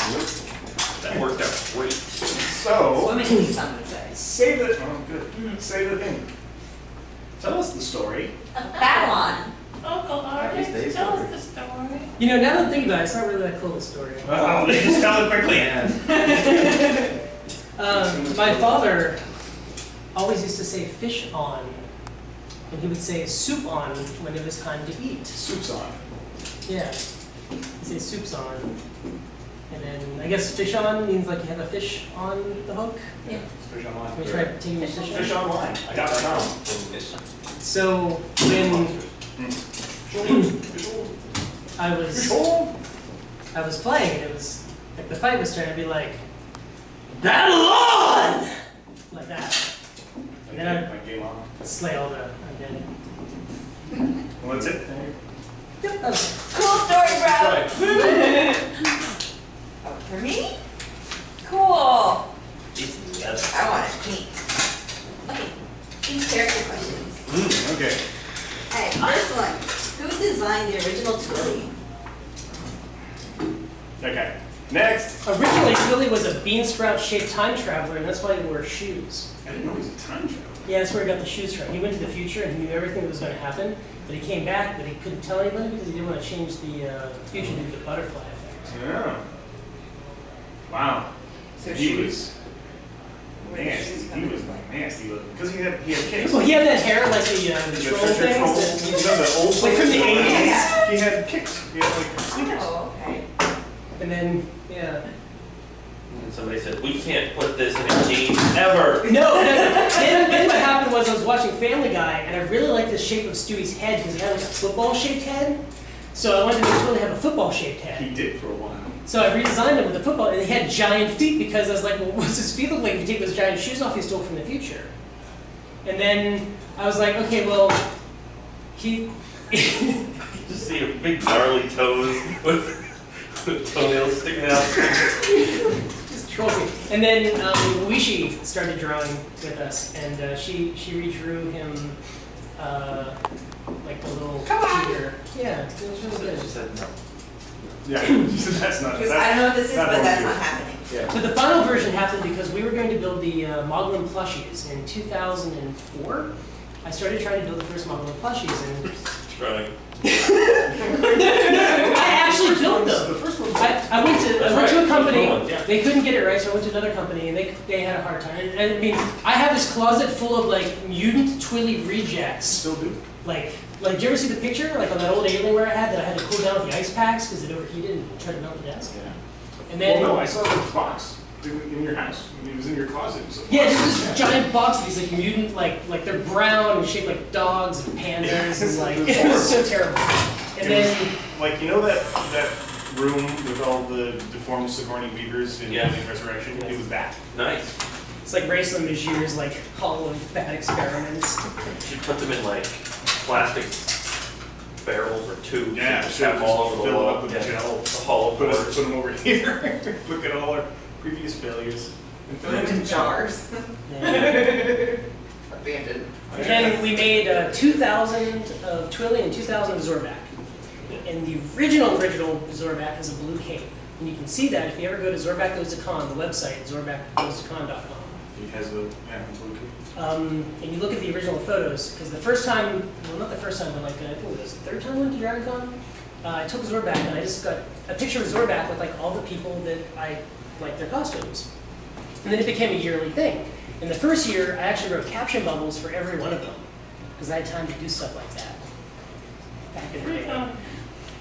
That worked out great. So, Swimming, some would say. say the, oh good, say the thing. Tell us the story. Babylon. Uncle Artix, tell us the story. You know, now that I think about it, it's not really that cool a story. Oh, they just tell it quickly. My father always used to say fish on, and he would say soup on when it was time to eat. Soup's on. Yeah, he'd say soup's on. And then I guess fish on means like you have a fish on the hook. Yeah. Fish online. Can we try taking a fish on? Fish online. .com. So when I was playing, and it was like the fight was trying to be like battle on, like that. And then My game on. I'd slay all the undead. Well, that's it. Yep, that was Cool story, bro. Right. Oh, for me? Cool. Yes. I want to paint. Okay, these character questions. Okay. Alright, first one. Who designed the original Twilly? Okay. Next. originally Twilly was a bean sprout shaped time traveler, and that's why he wore shoes. I didn't know he was a time traveler. Yeah, that's where he got the shoes from. He went to the future and he knew everything that was going to happen, but he came back, but he couldn't tell anybody because he didn't want to change the future due to the butterfly effect. Yeah. Wow. So He shoes. was nasty. He was nasty looking. Because he had kicks. Well, he had that hair like the troll treasure things. troll. that- You know, the old Like from the players? 80s. He had kicks. He had like sneakers. Oh, okay. And then, yeah. And somebody said, we can't put this in a game ever. No, then what happened was I was watching Family Guy, and I really liked the shape of Stewie's head because he had like a football-shaped head. So I wanted to make Twilly have a football-shaped head. He did for a while. So I redesigned him with a football, and he had giant feet because I was like, well, what's his feet look like if you take those giant shoes off he stole from the future? And then I was like, okay, well, he... Just see a big gnarly toes with toenails sticking out. Just troll me. And then Wishi started drawing with us, and she redrew him like the little figure. Yeah, it was really good. She said no. Yeah, that's not. Because I don't know what this is, not but that's what not happening. Yeah. So the final version happened because we were going to build the Moglin plushies in 2004. I started trying to build the first Moglin plushies, and Trying. I actually built them. The first one. I went to That's a right. company. Yeah. They couldn't get it right, so I went to another company, and they had a hard time. And I mean, I have this closet full of like mutant Twilly rejects. Still do. Like, did you ever see the picture, like on that old Alienware I had that I had to cool down with the ice packs because it overheated and tried to melt the desk? Yeah. And then, Well, no, I saw the box in your house. It was in your closet. So yeah, just this giant box of these like mutant, like they're brown and shaped like dogs and pandas and like, it was so terrible. And then, like, you know that room with all the deformed Sigourney Weavers in Yeah. Resurrection? It was that. Nice. it's like Raceland Magir's like Hall of Bad Experiments. She put them in like plastic barrels or tubes. Yeah, and sure. have them all over the Fill it wall. up with Yeah. gel. The hollow Put boards. them over here. Look at all our previous failures. And Put them in jars. Yeah. Abandoned. And then we made 2,000 of Twilly and 2,000 of Zorback. And the original Zorback has a blue cape. And you can see that if you ever go to Zorback Goes to Con, the website, zorbackgoestocon.com. He has a blue cape. And you look at the original photos, because the first time, well not the first time, but like I think it was the third time I went to DragonCon, I took Zorback and I just got a picture of Zorback with like all the people that I liked their costumes. And then it became a yearly thing. In the first year, I actually wrote caption bubbles for every one of them, because I had time to do stuff like that back in the day.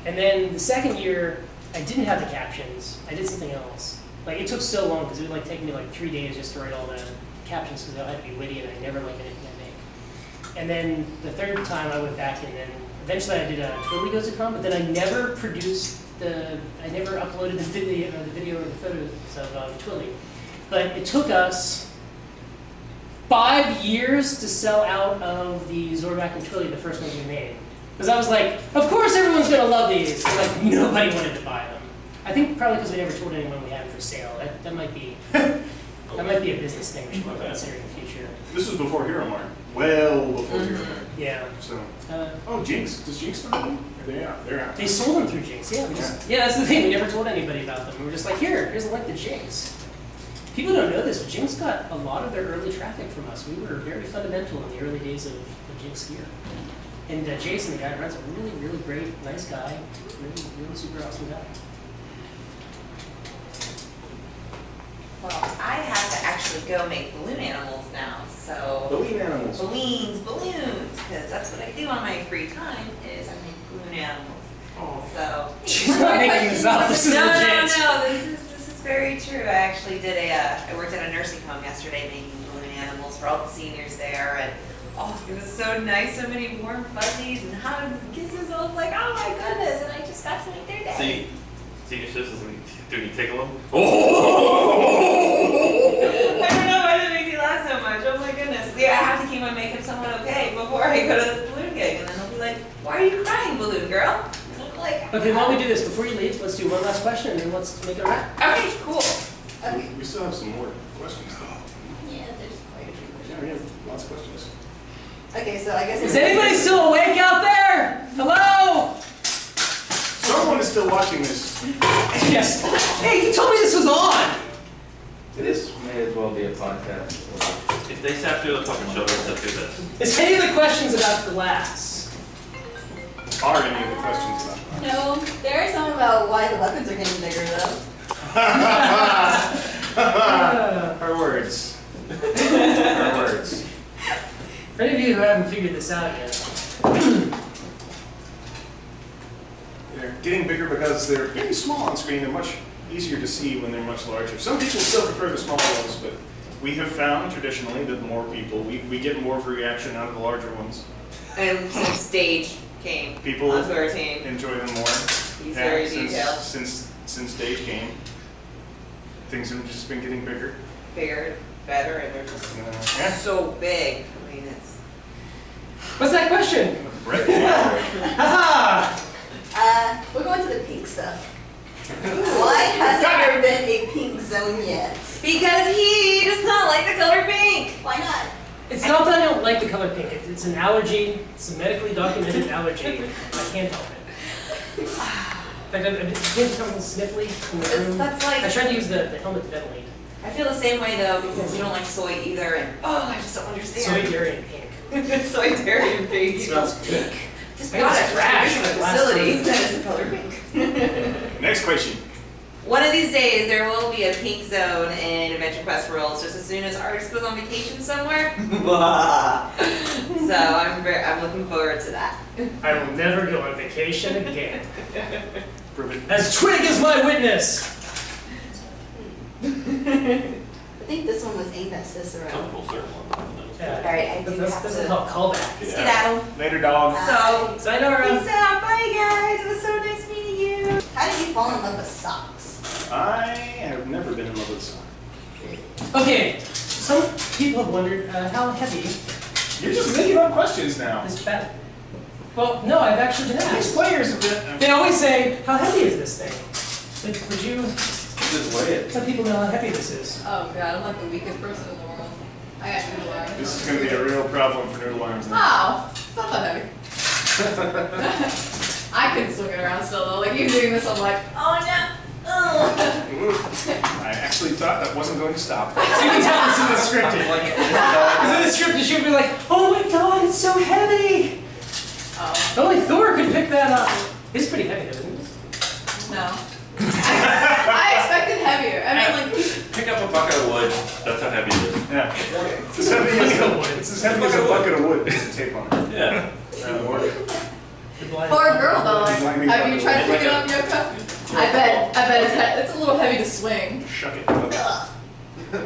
And then the second year, I didn't have the captions. I did something else. Like it took so long because it would like take me like 3 days just to write all the captions because I had to be witty and I never like anything I make. And then the third time I went back and then eventually I did a Twilly Goes to Con, but then I never produced I never uploaded the video or the photos of Twilly, but it took us 5 years to sell out of the Zorback and Twilly, the first ones we made. Because I was like, of course everyone's gonna love these. And like nobody wanted to buy them. I think probably because we never told anyone we had them for sale. That might be that might be a business thing we should consider in the future. This was before HeroMart. Well before HeroMart. Yeah. So. Oh, Jinx. Does Jinx know them? They're out. They're out. They sold them through Jinx. Yeah. Yeah, that's the thing. We never told anybody about them. We were just like, here's a link to Jinx. People don't know this, but Jinx got a lot of their early traffic from us. We were very fundamental in the early days of Jinx gear. And Jason, the guy who runs it, really, really great, nice guy, really super awesome guy. Well, I have to actually go make balloon animals now, so. Balloon animals. Balloons, because that's what I do on my free time, is I make balloon animals. Oh. So. She's not making this up, this is legit. No, this is very true. I actually did I worked at a nursing home yesterday making balloon animals for all the seniors there, and oh, it was so nice, so many warm fuzzies and hugs and kisses. I was like, oh my goodness, and I just got to make their day. See, senior citizens, do you tickle them? I don't know why that makes me laugh so much. Oh my goodness. Yeah, I have to keep my makeup somewhat okay before I go to the balloon gig, and then they'll be like, why are you crying, balloon girl? And I'll be like, Okay, while we do this, before you leave, let's do one last question and then let's make it a wrap. okay, cool. Okay. We still have some more questions though. Yeah, there's quite a few questions. Yeah, we have lots of questions. Okay, so I guess. Is anybody still awake out there? Hello? Someone is still watching this. Yes. Hey, you told me this was on. This may as well be a podcast. If they sat through the puppet show, they'll do this. Is any of the questions about glass? Are any of the questions about No, there are some about why the weapons are getting bigger though. Her words. Her words. For any of you who haven't figured this out yet, They're getting bigger because they're very small on screen. They're much easier to see when they're much larger. Some people still prefer the smaller ones, but we have found traditionally that more people, we get more of a reaction out of the larger ones. And since Dage came People onto our team, enjoy them more. he's very detailed, Since Dage came, things have just been getting bigger. bigger, better, and they're just Yeah. so big. I mean, it's. what's that question? Haha! We're going to the pink stuff. Why hasn't there been a pink zone yet? Because he does not like the color pink. Why not? It's not that I don't like the color pink. It's an allergy. It's a medically documented allergy. I can't help it. In fact, I've been something sniffly in the room. That's like. I tried to use the helmet to ventilate. I feel the same way though because you don't like soy either, and oh, I just don't understand. Soy, dairy, and pink. Soy, dairy, and pink. It smells pink. Just I got got a a trash trash last facility time. that is the color pink. Next question. One of these days there will be a pink zone in Adventure Quest Worlds just as soon as Artix goes on vacation somewhere. So I'm looking forward to that. I will never go on vacation again. Prove it. As Twig is my witness! I think this one was aimed at Cicero. Full circle. Yeah. Alright, I do This have is to called callback. skedaddle. Later, dog. So, Sayonara. peace out. Bye guys. It was so nice meeting you. How did you fall in love with socks? I have never been in love with soccer. Okay, some people have wondered how heavy You're just making up questions now. this bat. Well, no, I've actually been These asked. players have been. They always say, how heavy is this thing? Would you Just weigh it. let people know how heavy this is? Oh god, I'm like the weakest person in the world. I got noodle arms. This is going to be a real problem for noodle arms. Now. Oh, it's not that heavy. I couldn't swing it around still though. Like you doing this, I'm like, oh no. I actually thought that wasn't going to stop. So you can tell this isn't scripted. Because in the script, it should be like, oh my god, it's so heavy! Oh, Only Thor could pick that up. It's pretty heavy, though, isn't it? no. I expected heavier. I mean, like, Pick up a bucket of wood. That's how heavy it is. Yeah. It's as heavy as a bucket of wood. It's a tape on it. Yeah. The blind- poor girl though. Like, Blinding have you bucket tried of to pick it up, Yoko? I bet it's a little heavy to swing. Shuck it.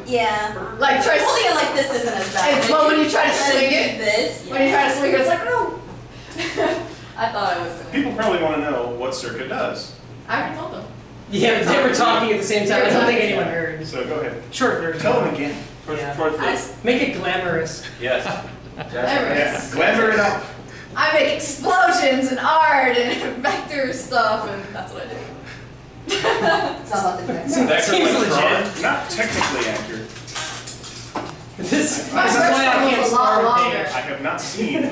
Yeah. Like try Holding it like this isn't as bad. Well, when you try to Try swing do it, this. when you try to swing it, it's like no. I thought I was gonna. People probably want to know what Circa does. I already told them. Yeah, they were talking at the same time. I don't think anyone heard. So go ahead. Short version. Tell them again. Yeah. Short version. Make it glamorous. Yes. Yeah, glamour it up. I make explosions and art and vector stuff, and that's what I do. It's all about the dress. Vector Seems electron. legit. Not technically accurate. This My is first why I one can't was a lot start longer. Dage. I have not seen,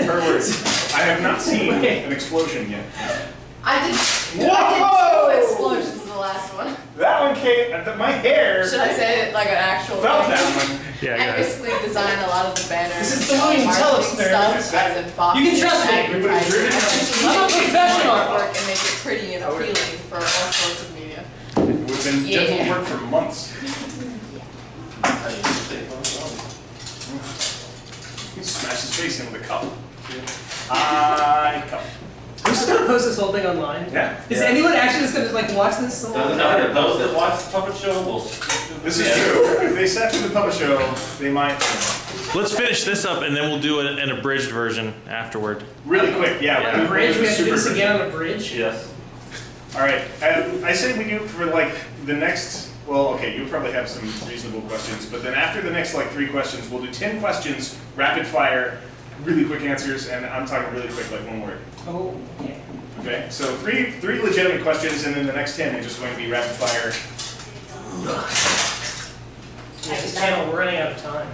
her words, I have not seen an explosion yet. I did Whoa! 2 explosions in the last one. That one came, my hair Should I say it like an actual felt thing? that one. I basically designed a lot of the banners. This is the William Tell marketing experiment. stuff as in boxes, You can trust me. advertising. I'm a professional. Artwork and make it pretty and appealing for all sorts of media. It would have been Yeah. dental work for months. He smashed his face in with a cup. Cup. We're just gonna post this whole thing online. Yeah. Is anyone actually just gonna like watch this? Doesn't No, those that watch the puppet show will. This is true. If they sat through the puppet show, they might. Let's finish this up and then we'll do an abridged version afterward. Really quick, yeah. On a bridge, we have to do this Super again on a bridge. Yes. All right, I say we do for like the next, well, okay, you'll probably have some reasonable questions, but then after the next like 3 questions, we'll do 10 questions, rapid fire, really quick answers, and I'm talking really quick, like 1 word. Oh, okay. Okay, so three legitimate questions, and then the next 10 are just going to be rapid fire. Yeah, this panel, we're running out of time.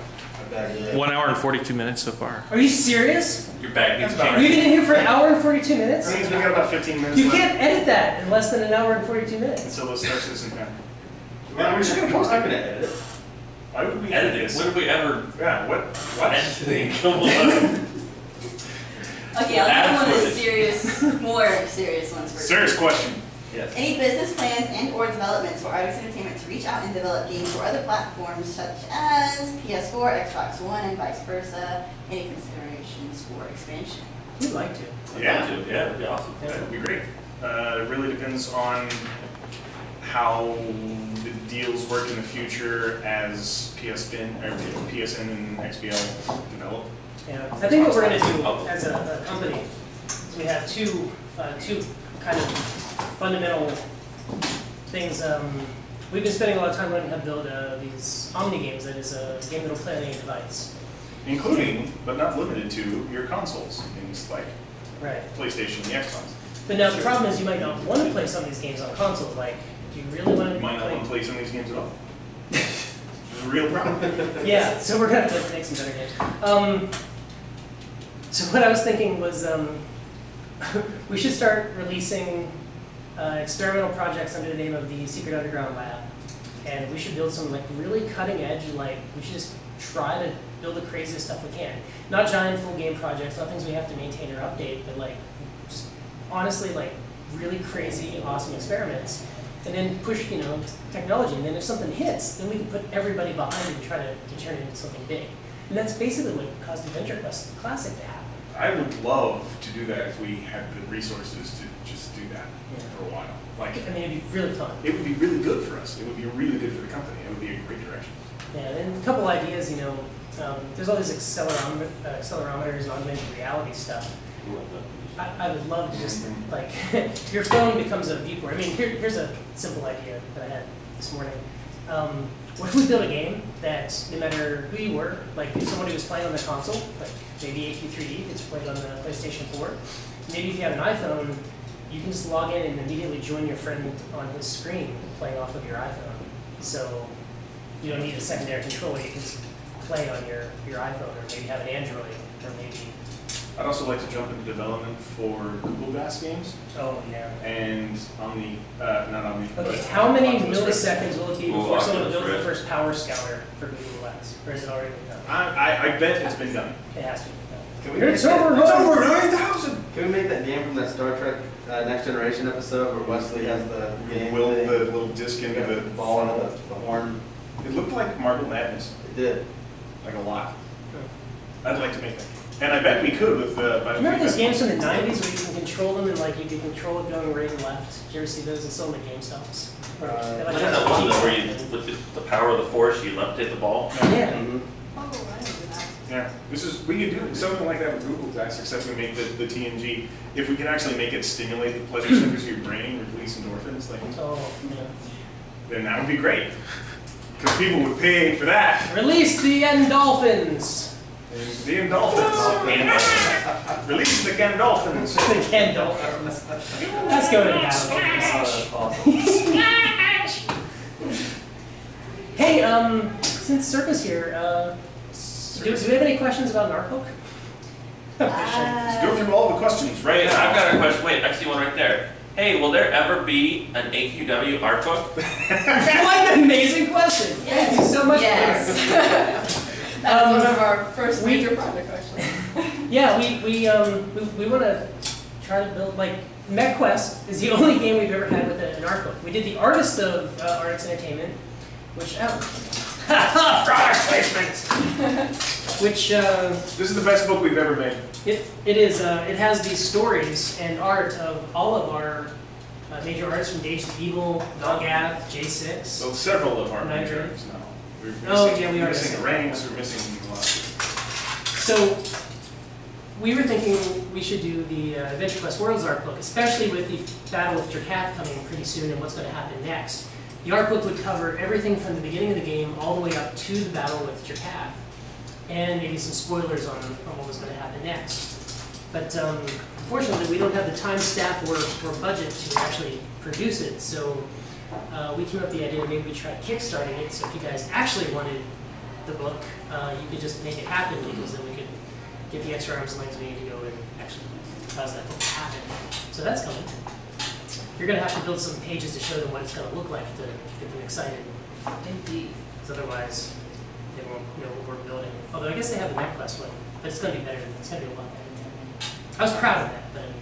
1 hour and 42 minutes so far. Are you serious? Your bag needs That's about We've change. been in here for an hour and 42 minutes? That means we got about 15 minutes You left. can't edit that in less than an hour and 42 minutes. And so let's start Citizen Time. Well, we're just going to post I'm it. gonna edit it. Why would we edit Editing. this? When have we ever Yeah, what? editing? Come on. Okay, I'll do one of the Footage. serious, more serious ones first. Serious question. Yes. Any business plans and or developments for Artix Entertainment to reach out and develop games for other platforms such as PS4, Xbox One, and vice versa? Any considerations for expansion? We'd like to. Yeah. Yeah, that'd be awesome. That would be great. It really depends on how the deals work in the future as PSN and XBL develop. Yeah, I think what we're going to do as a company is we have two kind of fundamental things. We've been spending a lot of time learning how to build these Omni games. That is a game that will play on any device. Including, but not limited to, your consoles, things like Right. PlayStation and the Xbox. But now the problem is you might not want to play some of these games on consoles. Like, do you really want to You might not play? want to play some of these games at all. It's a real problem. Yeah, so we're going to have to make some better games. So what I was thinking was we should start releasing experimental projects under the name of the Secret Underground Lab. And we should build some like really cutting edge, like we should just try to build the craziest stuff we can. Not giant full game projects, not things we have to maintain or update, but like just honestly like really crazy, awesome experiments. And then push, technology. And then if something hits, then we can put everybody behind it and try to turn it into something big. And that's basically what caused Adventure Quest Classic to happen. I would love to do that if we had the resources to just do that for a while. Like, I mean, it'd be really fun. it would be really good for us. It would be really good for the company. It would be a great direction. Yeah, and a couple ideas, there's all these accelerometers and augmented reality stuff. I would love to just, like, your phone becomes a viewport. I mean, here's a simple idea that I had this morning. What if we built a game that, no matter who you were, like if somebody was playing on the console, like maybe AQ3D, it's played on the PlayStation 4, maybe if you have an iPhone, you can just log in and immediately join your friend on his screen playing off of your iPhone. So you don't need a secondary controller, you can just play on your iPhone, or maybe have an Android, or maybe... I'd also like to jump into development for Google Glass games Oh, yeah. and not Omni. Okay, but how many Oculus Rift. milliseconds will it be Google before someone Oculus builds the Rift. first Power Scouter for Google Glass? Or is it already been done? I bet it's been done. It has to be done. Can we It's make that- over, It's over 9,000. Can we make that game from that Star Trek Next Generation episode where Wesley has the game Will thing? the little disc into the ball funnel. and the horn? It looked like Marble Madness, It did. like a lot. I'd like to make that. And I bet we could with Remember those games from the 90s where you can control them and like you can control it going right and left? Did you ever see those? They sold them at GameStops. I had that one though where you, with the power of the force, you levitate the ball. Yeah. Mhm. Oh, I didn't do that. Yeah, we could do something like that with Google Glass, except we make the TNG. If we can actually make it stimulate the pleasure centers of your brain, release endorphins, like, then that would be great. Because people would pay for that. Release the endorphins. The endorphins. Release the Gandolphins. The Gandolphins. Let's go to the Hey, since Circa's here, do we have any questions about an art book? Let's go through all the questions right now. I've got a question. Wait, I see one right there. Hey, will there ever be an AQW art book? What an amazing question! Yes. Thank you so much. Yes. That was one of our first major project questions. Yeah, we want to try to build, like, MechQuest is the only game we've ever had with an art book. We did the Artist of Artix Entertainment, which product placement. Which this is the best book we've ever made. It is. It has the stories and art of all of our major artists from Dage Faith, Nalgath, J6. So several of our major Niger. artists now. We're We are missing the ranks. We're missing a lot. So we were thinking we should do the Adventure Quest Worlds art book, especially with the battle with Jerkath coming pretty soon and what's going to happen next. The art book would cover everything from the beginning of the game all the way up to the battle with Jerkath, and maybe some spoilers on what was going to happen next. But unfortunately, we don't have the time, staff, or budget to actually produce it, so we came up with the idea that maybe we try kickstarting it, so if you guys actually wanted the book, you could just make it happen, because then we could get the extra arms and legs we need to go and actually cause that book to happen. So that's coming. You're going to have to build some pages to show them what it's going to look like to get them excited. Indeed. Because otherwise, they won't know what we're building. Although I guess they have the MechQuest one, but it's going to be better. It's going to be a lot better. I was proud of that, but I mean,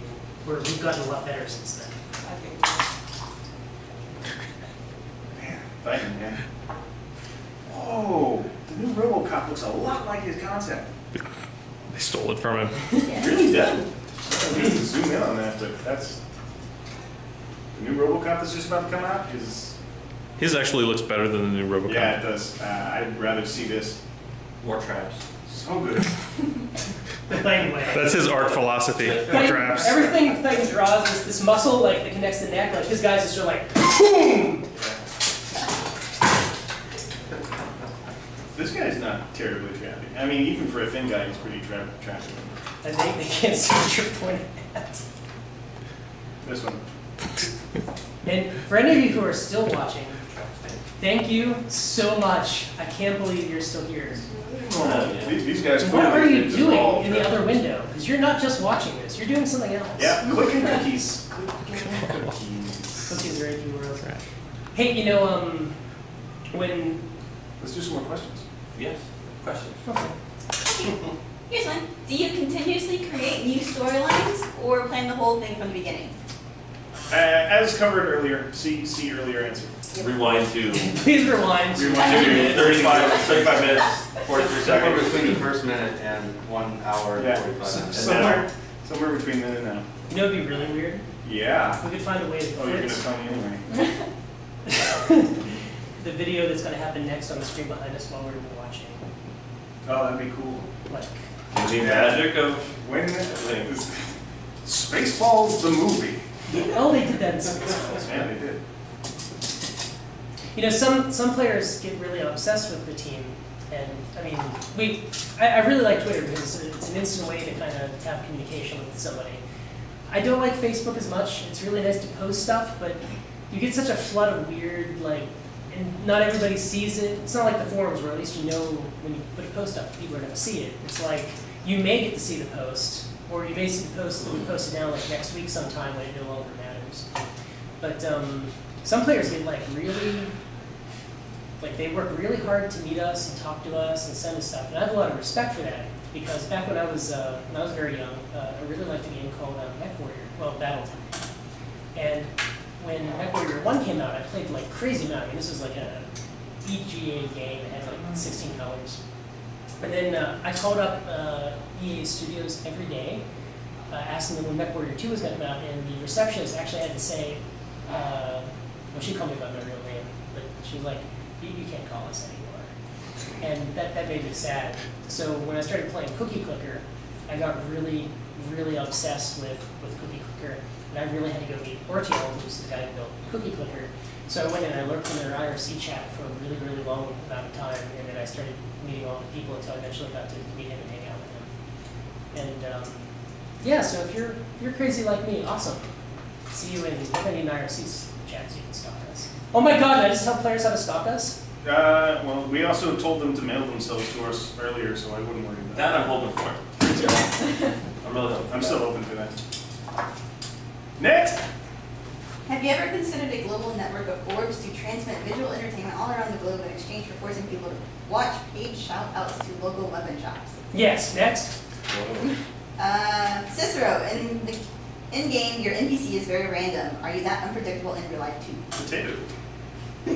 we've gotten a lot better since then. Man, thank you, man. Oh, the new RoboCop looks a lot like his concept. They stole it from him. It really does. We need to zoom in on that, but that's the new RoboCop that's just about to come out is. His actually looks better than the new RoboCop. Yeah, it does. I'd rather see this. More traps. So good. That's his art philosophy. Traps. Everything Titan draws is this muscle like that connects the neck. Like his guys is sort of like boom. This guy's not terribly trapping. I mean, even for a thin guy, he's pretty trapping. And they can't see what you're pointing at. This one. And for any of you who are still watching, thank you so much. I can't believe you're still here. These guys. What are you doing in the other window? Because you're not just watching this. You're doing something else. Yeah, clicking cookies. Cookies are AQWorld. Hey, you know, when. Let's do some more questions. Yes. Questions. Okay. Here's one. Do you continuously create new storylines or plan the whole thing from the beginning? As covered earlier, see earlier answer. Rewind to Please rewind. 35 minutes, 43 Somewhere seconds. between the first minute and 1 hour and Yeah, 45 minutes. somewhere between then and now. You know, it'd be really weird. Yeah. If we could find a way to Oh, you're gonna put tell me anyway. the video that's going to happen next on the screen behind us while we're watching. Oh, that'd be cool. Like, The magic of When Spaceballs the movie. oh, they did that in Spaceballs. Yeah, they did. You know, some players get really obsessed with the team, and I mean, I really like Twitter because it's an instant way to kind of have communication with somebody. I don't like Facebook as much. It's really nice to post stuff, but you get such a flood of weird, like, and not everybody sees it. It's not like the forums where at least you know when you put a post up, people are going to see it. It's like you may get to see the post, or you may see the post that we posted down like next week sometime when it no longer matters. But some players get like really, like they work really hard to meet us and talk to us and send us stuff, and I have a lot of respect for that because back when I was very young, I really liked a game called BattleCon. And when MechWarrior 1 came out, I played like crazy amount. I mean, this was like a EGA game that had like 16 colors. And then I called up EA Studios every day, asking them when MechWarrior 2 was going to come out, and the receptionist actually had to say, well, she called me by my real name, but she was like, you can't call us anymore. and that made me sad. So when I started playing Cookie Clicker, I got really, really obsessed with Cookie Clicker, and I really had to go meet Ortiel, who's the guy who built Cookie Clicker. So I went and I lurked in their IRC chat for a really, really long amount of time, and then I started meeting all the people until I eventually got to meet him and hang out with him. And yeah, so if you're crazy like me, awesome. See you in any IRC chats you can stalk us. Oh my god, did I just tell players how to stalk us? Well, we also told them to mail themselves to us earlier, so I wouldn't worry about That I'm hoping for. I'm really hoping. I'm still open for that. Next! Have you ever considered a global network of orbs to transmit visual entertainment all around the globe in exchange for forcing people to watch paid shout-outs to local weapon shops? Yes, next. Cicero, in-game, your NPC is very random. Are you that unpredictable in real life too? Potato. I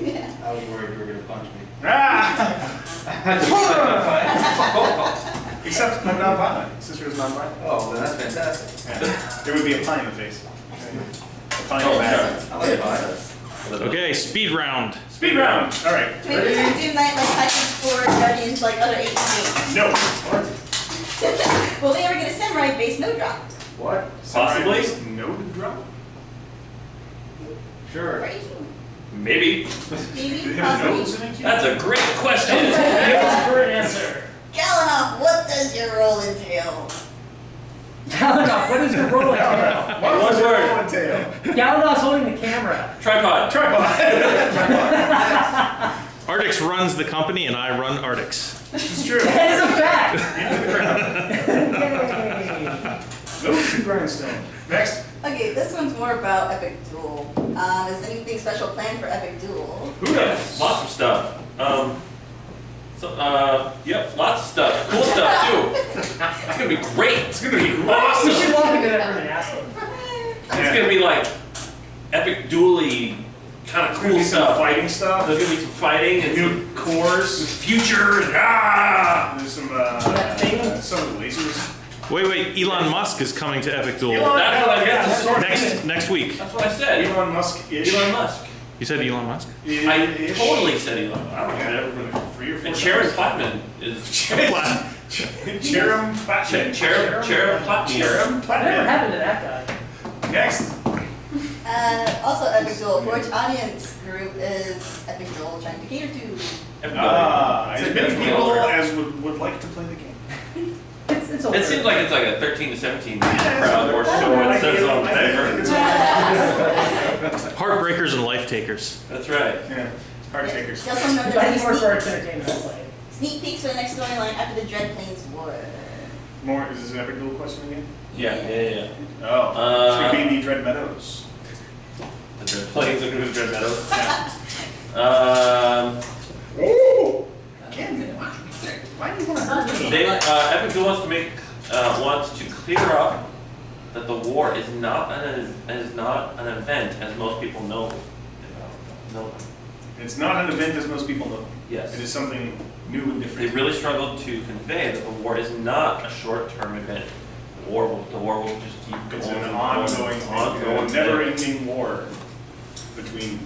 was worried you were going to punch me. Ah! Except I'm not violent. Cicero's not violent. Oh, then that's fantastic. Yeah. There would be a pie in the face. A pie in Oh, the face. I like violence. Okay, speed round. Speed round. All right. Maybe we should do night like Titans for Guardians like other 8 games. No. Will they ever get a samurai-based no drop? What? Possibly. No drop. Sure. Right? Maybe. Maybe, Do they have possibly. nodes in it? That's a great question. Thanks for an answer. Galanoff, what does your role entail? Galanoff, what is your role entail? What was One your word. role entail? Galanoff's holding the camera. Tripod. Tripod. Artix runs the company and I run Artix. This is true. That is a fact. Into the ground. Nodes and grindstone. Next. Okay, this one's more about Epic Duel. Is anything special planned for Epic Duel? Who knows? Lots of stuff. Yep, lots of stuff. Cool stuff too. It's gonna be great. It's gonna be Awesome. We should walk into that room and ask them. It's gonna be like epic dually kind of cool Some stuff. fighting stuff. There's gonna be some fighting and New cores. future and ah. There's some That thing? some of the lasers. Wait, Elon Musk is coming to Epic Duel That's what I meant to sort of. next week. That's what I said. Elon Musk-ish. Elon Musk. You said Elon Musk? I Ish. totally said Elon Musk. I don't know. Ever been 3 or 4 And Sharon Plattman is Jerem Plattman. Sharon Plattman. Jerem Whatever Plattman. happened to that guy? Next. Also Epic Duel, for which audience group is Epic Duel trying to cater to? As It's many a people good as would like to play the game. It's over. It seems like it's like a 13 to 17 crowd or so it says on the paper. Heartbreakers and life takers. That's right. Yeah. Hard takers. You also know Plenty there's more any for entertainment to play. sneak peeks for the next storyline after the Dread Plains War. More, is this an epic dual question again? Yeah. Oh. It's going to be the Dread Meadows. The Dread Plains are going to be Dread Meadows. Oh! Ken, why do you want to hurt me? Epic Duel wants to clear up that the war is not an event as most people know. It's not an event as most people know. Yes. It is something new and They different. really struggled to convey that the war is not a short-term event. The war will just keep going. It's an ongoing, never-ending war between.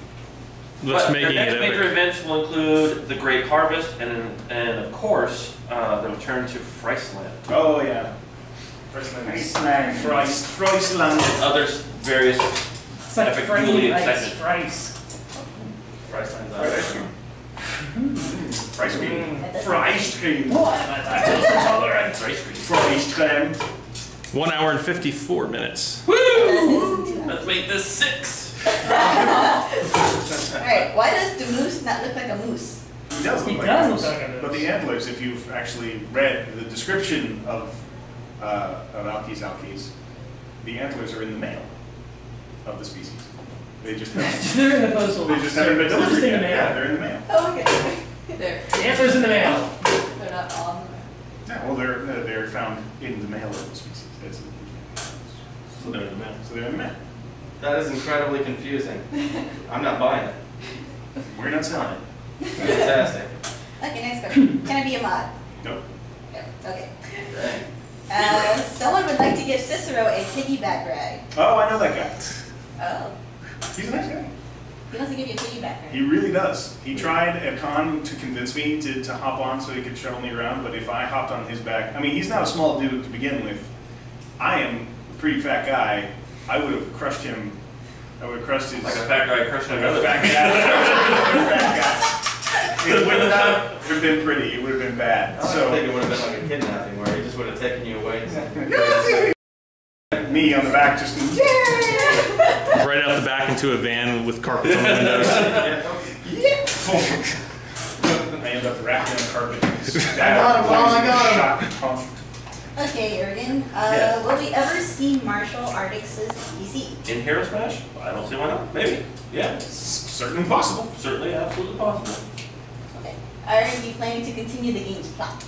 Let's But make their it next major epic. events will include the Great Harvest and of course, the return to Friesland. Oh yeah. Friesland. Friesland. And other various It's like epic Friday dually Nights, excitement. Frice. Friesland's Fried ice cream. Fried cream. Fried cream. Rice cream. Fried cream. 1 hour and 54 minutes. Woo! Let's make this 6. Alright, why does the moose not look like a moose? He does look He like does a look moose. like a moose. But the antlers, if you've actually read the description of Alkes, the antlers are in the male of the species. They just haven't, They're in the postal. they just haven't been They're just delivered in the yet. mail. Yeah, they're in the mail. Oh, okay. There. The answer's in the mail. They're not on. Yeah, well, they're found in the male of the species. So they're in the mail. So they're in the mail. That is incredibly confusing. I'm not buying it. We're not selling it. Fantastic. Okay, next question. Can I be a mod? Nope. Yeah, okay. Someone would like to give Cicero a piggyback rag. Oh, I know that guy. Oh. He's a nice guy. He wants to give you feedback. Right? He really does. He tried at con to convince me to hop on so he could shuttle me around, but if I hopped on his back, I mean, he's not a small dude to begin with. I am a pretty fat guy. I would have crushed him. I would have crushed his... Like a fat guy crushing like another a fat guy. It would not have been pretty. It would have been bad. I think it would have been like a kidnapping where he just would have taken you away. Me on the back just... Right out the back into a van with carpets on the windows. I end up wrapped in a carpet. I got him. Okay, Yergen. Yes. Will we ever see Marshall Artix's PC? In Hero Smash? I don't see why not. Maybe. Yeah. Certainly possible. Certainly, absolutely possible. Okay. Are you planning to continue the game's plot?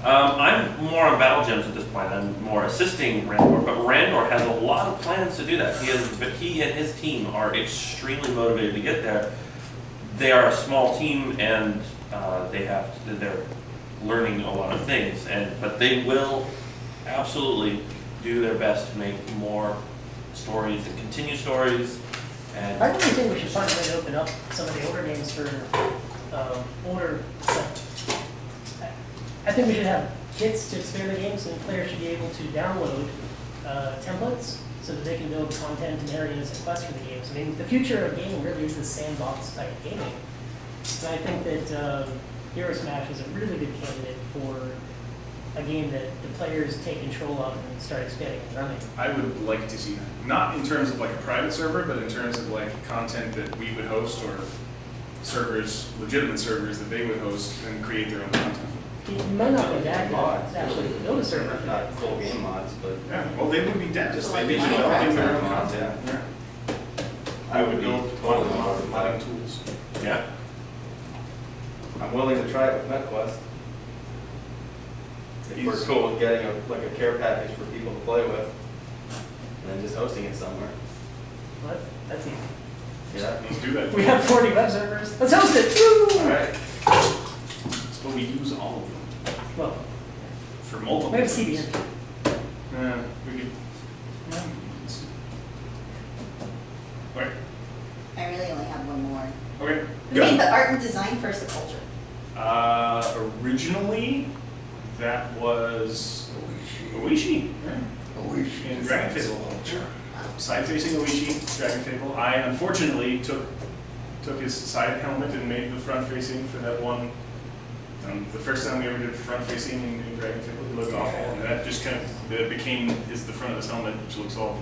I'm more on Battle Gems at this point. I'm more assisting Randor, but Randor has a lot of plans to do that. He and his team are extremely motivated to get there. They are a small team, and they're learning a lot of things, but they will absolutely do their best to make more stories and continue stories. And I really think we should find a way to open up some of the older games for older stuff. I think we should have kits to expand the games, and players should be able to download templates so that they can build content and areas and quests for the games. I mean, the future of gaming really is this sandbox type gaming. And I think that Hero Smash is a really good candidate for a game that the players take control of and start expanding and running. I would like to see that. Not in terms of like a private server, but in terms of like content that we would host, or servers, legitimate servers that they would host and create their own content. You might not be that good to actually build a server. Not full game mods, but Yeah, well, they would be dead. just They'd like be they should developing their own content. content. Yeah. I would build one of them. Modding tools. yeah. I'm willing to try it with MetQuest. If we're He's- cool with getting like a care package for people to play with, and then just hosting it somewhere. What? That's easy. Yeah. Let's do that. We have 40 web servers. Let's host it! Woo! All right. But we use all of them Well, for multiple. we have a things. CDN. We could. Right. I really only have one more. Okay. Who made the art and design for Sepulture? Originally, that was Oishi. Yeah. In Dragon Fable. Side-facing Oishi, Dragon Fable. I unfortunately took his side helmet and made the front-facing for that one. The first time we ever did front-facing in Dragon Fable, he looked awful, and that just kind of became the front of his helmet, which looks all.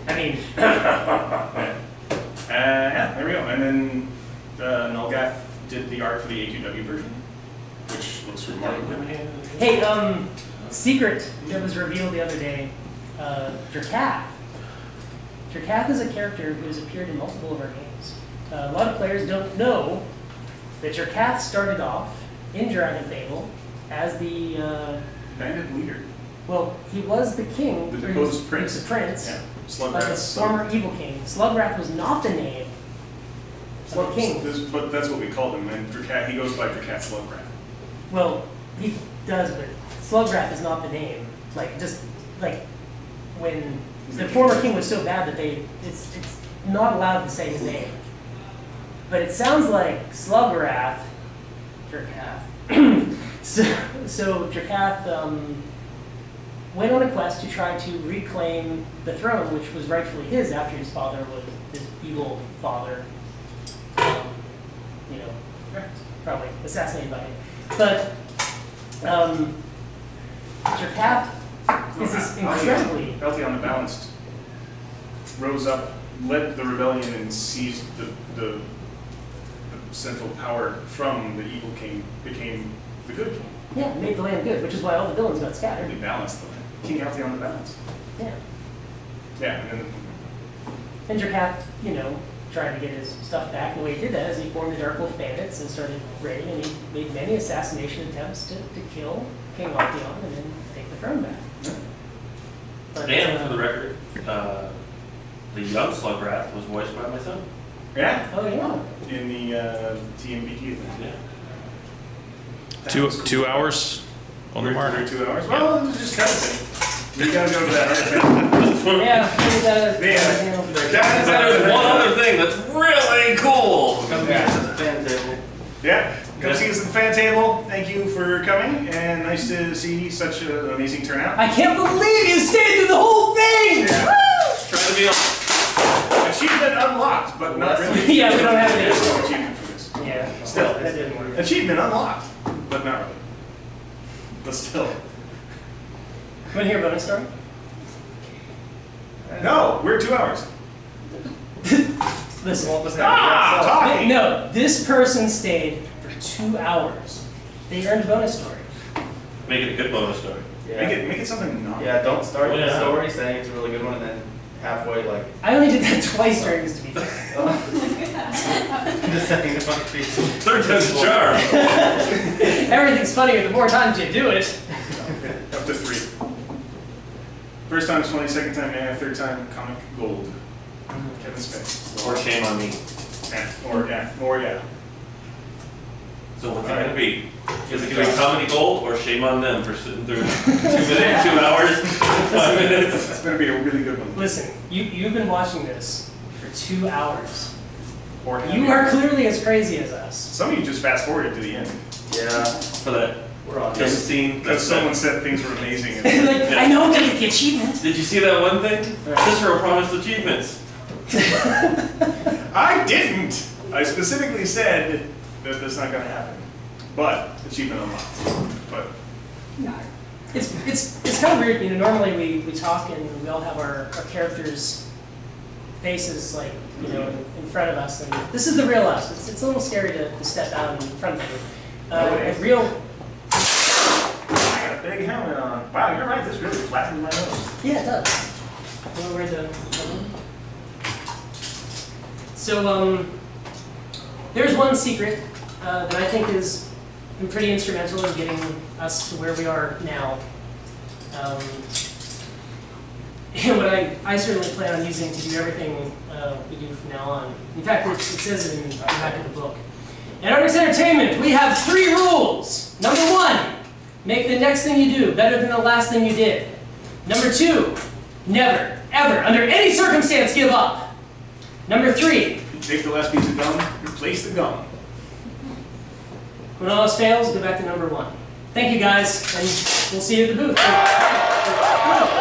I mean, Yeah, there we go. And then Nulgath did the art for the AQW version, which looks remarkable. hey, secret that was revealed the other day, Jerkath. Jerkath is a character who has appeared in multiple of our games. A lot of players don't know that Jerkath started off in Dragon Fable as the, Bandit leader. well, he was the king. The or he was- deposed prince. He was the prince. Yeah. Like the Slugrath's former evil king. Slugrath was not the name or king. But that's what we called him. And Dracat, he goes by Dracat Slugrath. Well, he does, but Slugrath is not the name. Like, just like when the former king was so bad that it's not allowed to say his name. But it sounds like Slugrath, Jerkath. so Jerkath went on a quest to try to reclaim the throne, which was rightfully his after his father was his evil father. You know, probably assassinated by him. But Jerkath is this incredibly... Belty on the Balanced rose up, led the rebellion, and seized the central power from the evil king, became the good king. Yeah, made the land good, which is why all the villains got scattered. He balanced the land. King Belty on the Balanced. Yeah. Yeah, and then And Jerkath, you know, tried to get his stuff back. And the way he did that is he formed the Dark Wolf Bandits and started raiding, and he made many assassination attempts to kill King Archeon and then take the throne back. But, And for the record, the young Slugrath was voiced by my son. yeah, oh yeah. in the TMBT event. Yeah. That was cool. 2 hours on the We're mark. 2 hours. Well, it was just kind of We gotta go to that other thing. Yeah, There's one other thing that's really cool. Yeah, come see us at the fan table. Thank you for coming, and nice to see such an amazing turnout. I can't believe you stayed through the whole thing! Yeah. Woo! Try to be on. Achievement unlocked, but not really. Yeah, we don't have any. Achievement for this. Yeah, Still, that didn't work. achievement unlocked, but not really. But still. You want to hear a bonus story? No, we're 2 hours. Listen. Talking. No, this person stayed for 2 hours. They earned a bonus story. Make it a good bonus story. Yeah. Make it something not. Yeah, don't start with Yeah. the story saying it's a really good one and then halfway like I only did that twice during this, to be fair. just saying the funny piece. Third time's a charm. Everything's funnier the more times you do it. Up to 3. First time's funny, second time, yeah, third time, comic gold. Kevin Smith. Or shame on me. Yeah. So what's it gonna be? Is it gonna be comedy gold or shame on them for sitting through 2 minutes, 2 hours, 5 minutes? It's gonna be a really good one. Listen, you've been watching this for 2 hours. Or You are clearly as crazy as us. Some of you just fast forwarded to the end. Yeah, For that we're on. just scene. Because someone said things were amazing. Like, I know I'm gonna get the achievement. Did you see that one thing? Cysero promised achievements. I didn't! I specifically said that that's not gonna happen. But, achievement unlocked. But, It's kind of weird, you know, normally we talk and we all have our characters' faces, like, you know, in front of us, and this is the real us. It's a little scary to step out in front of you. Real... I got a big helmet on. Wow, you're right, this really flattens my nose. Yeah, it does. Wear the... So, there's one secret that I think has been pretty instrumental in getting us to where we are now. And what I certainly plan on using to do everything we do from now on. In fact, it says it in the back of the book. At Artix Entertainment, we have 3 rules. Number 1, make the next thing you do better than the last thing you did. Number 2, never, ever, under any circumstance, give up. Number 3, Take the last piece of gum, replace the gum. when all else fails, go back to number 1. Thank you guys, and we'll see you at the booth.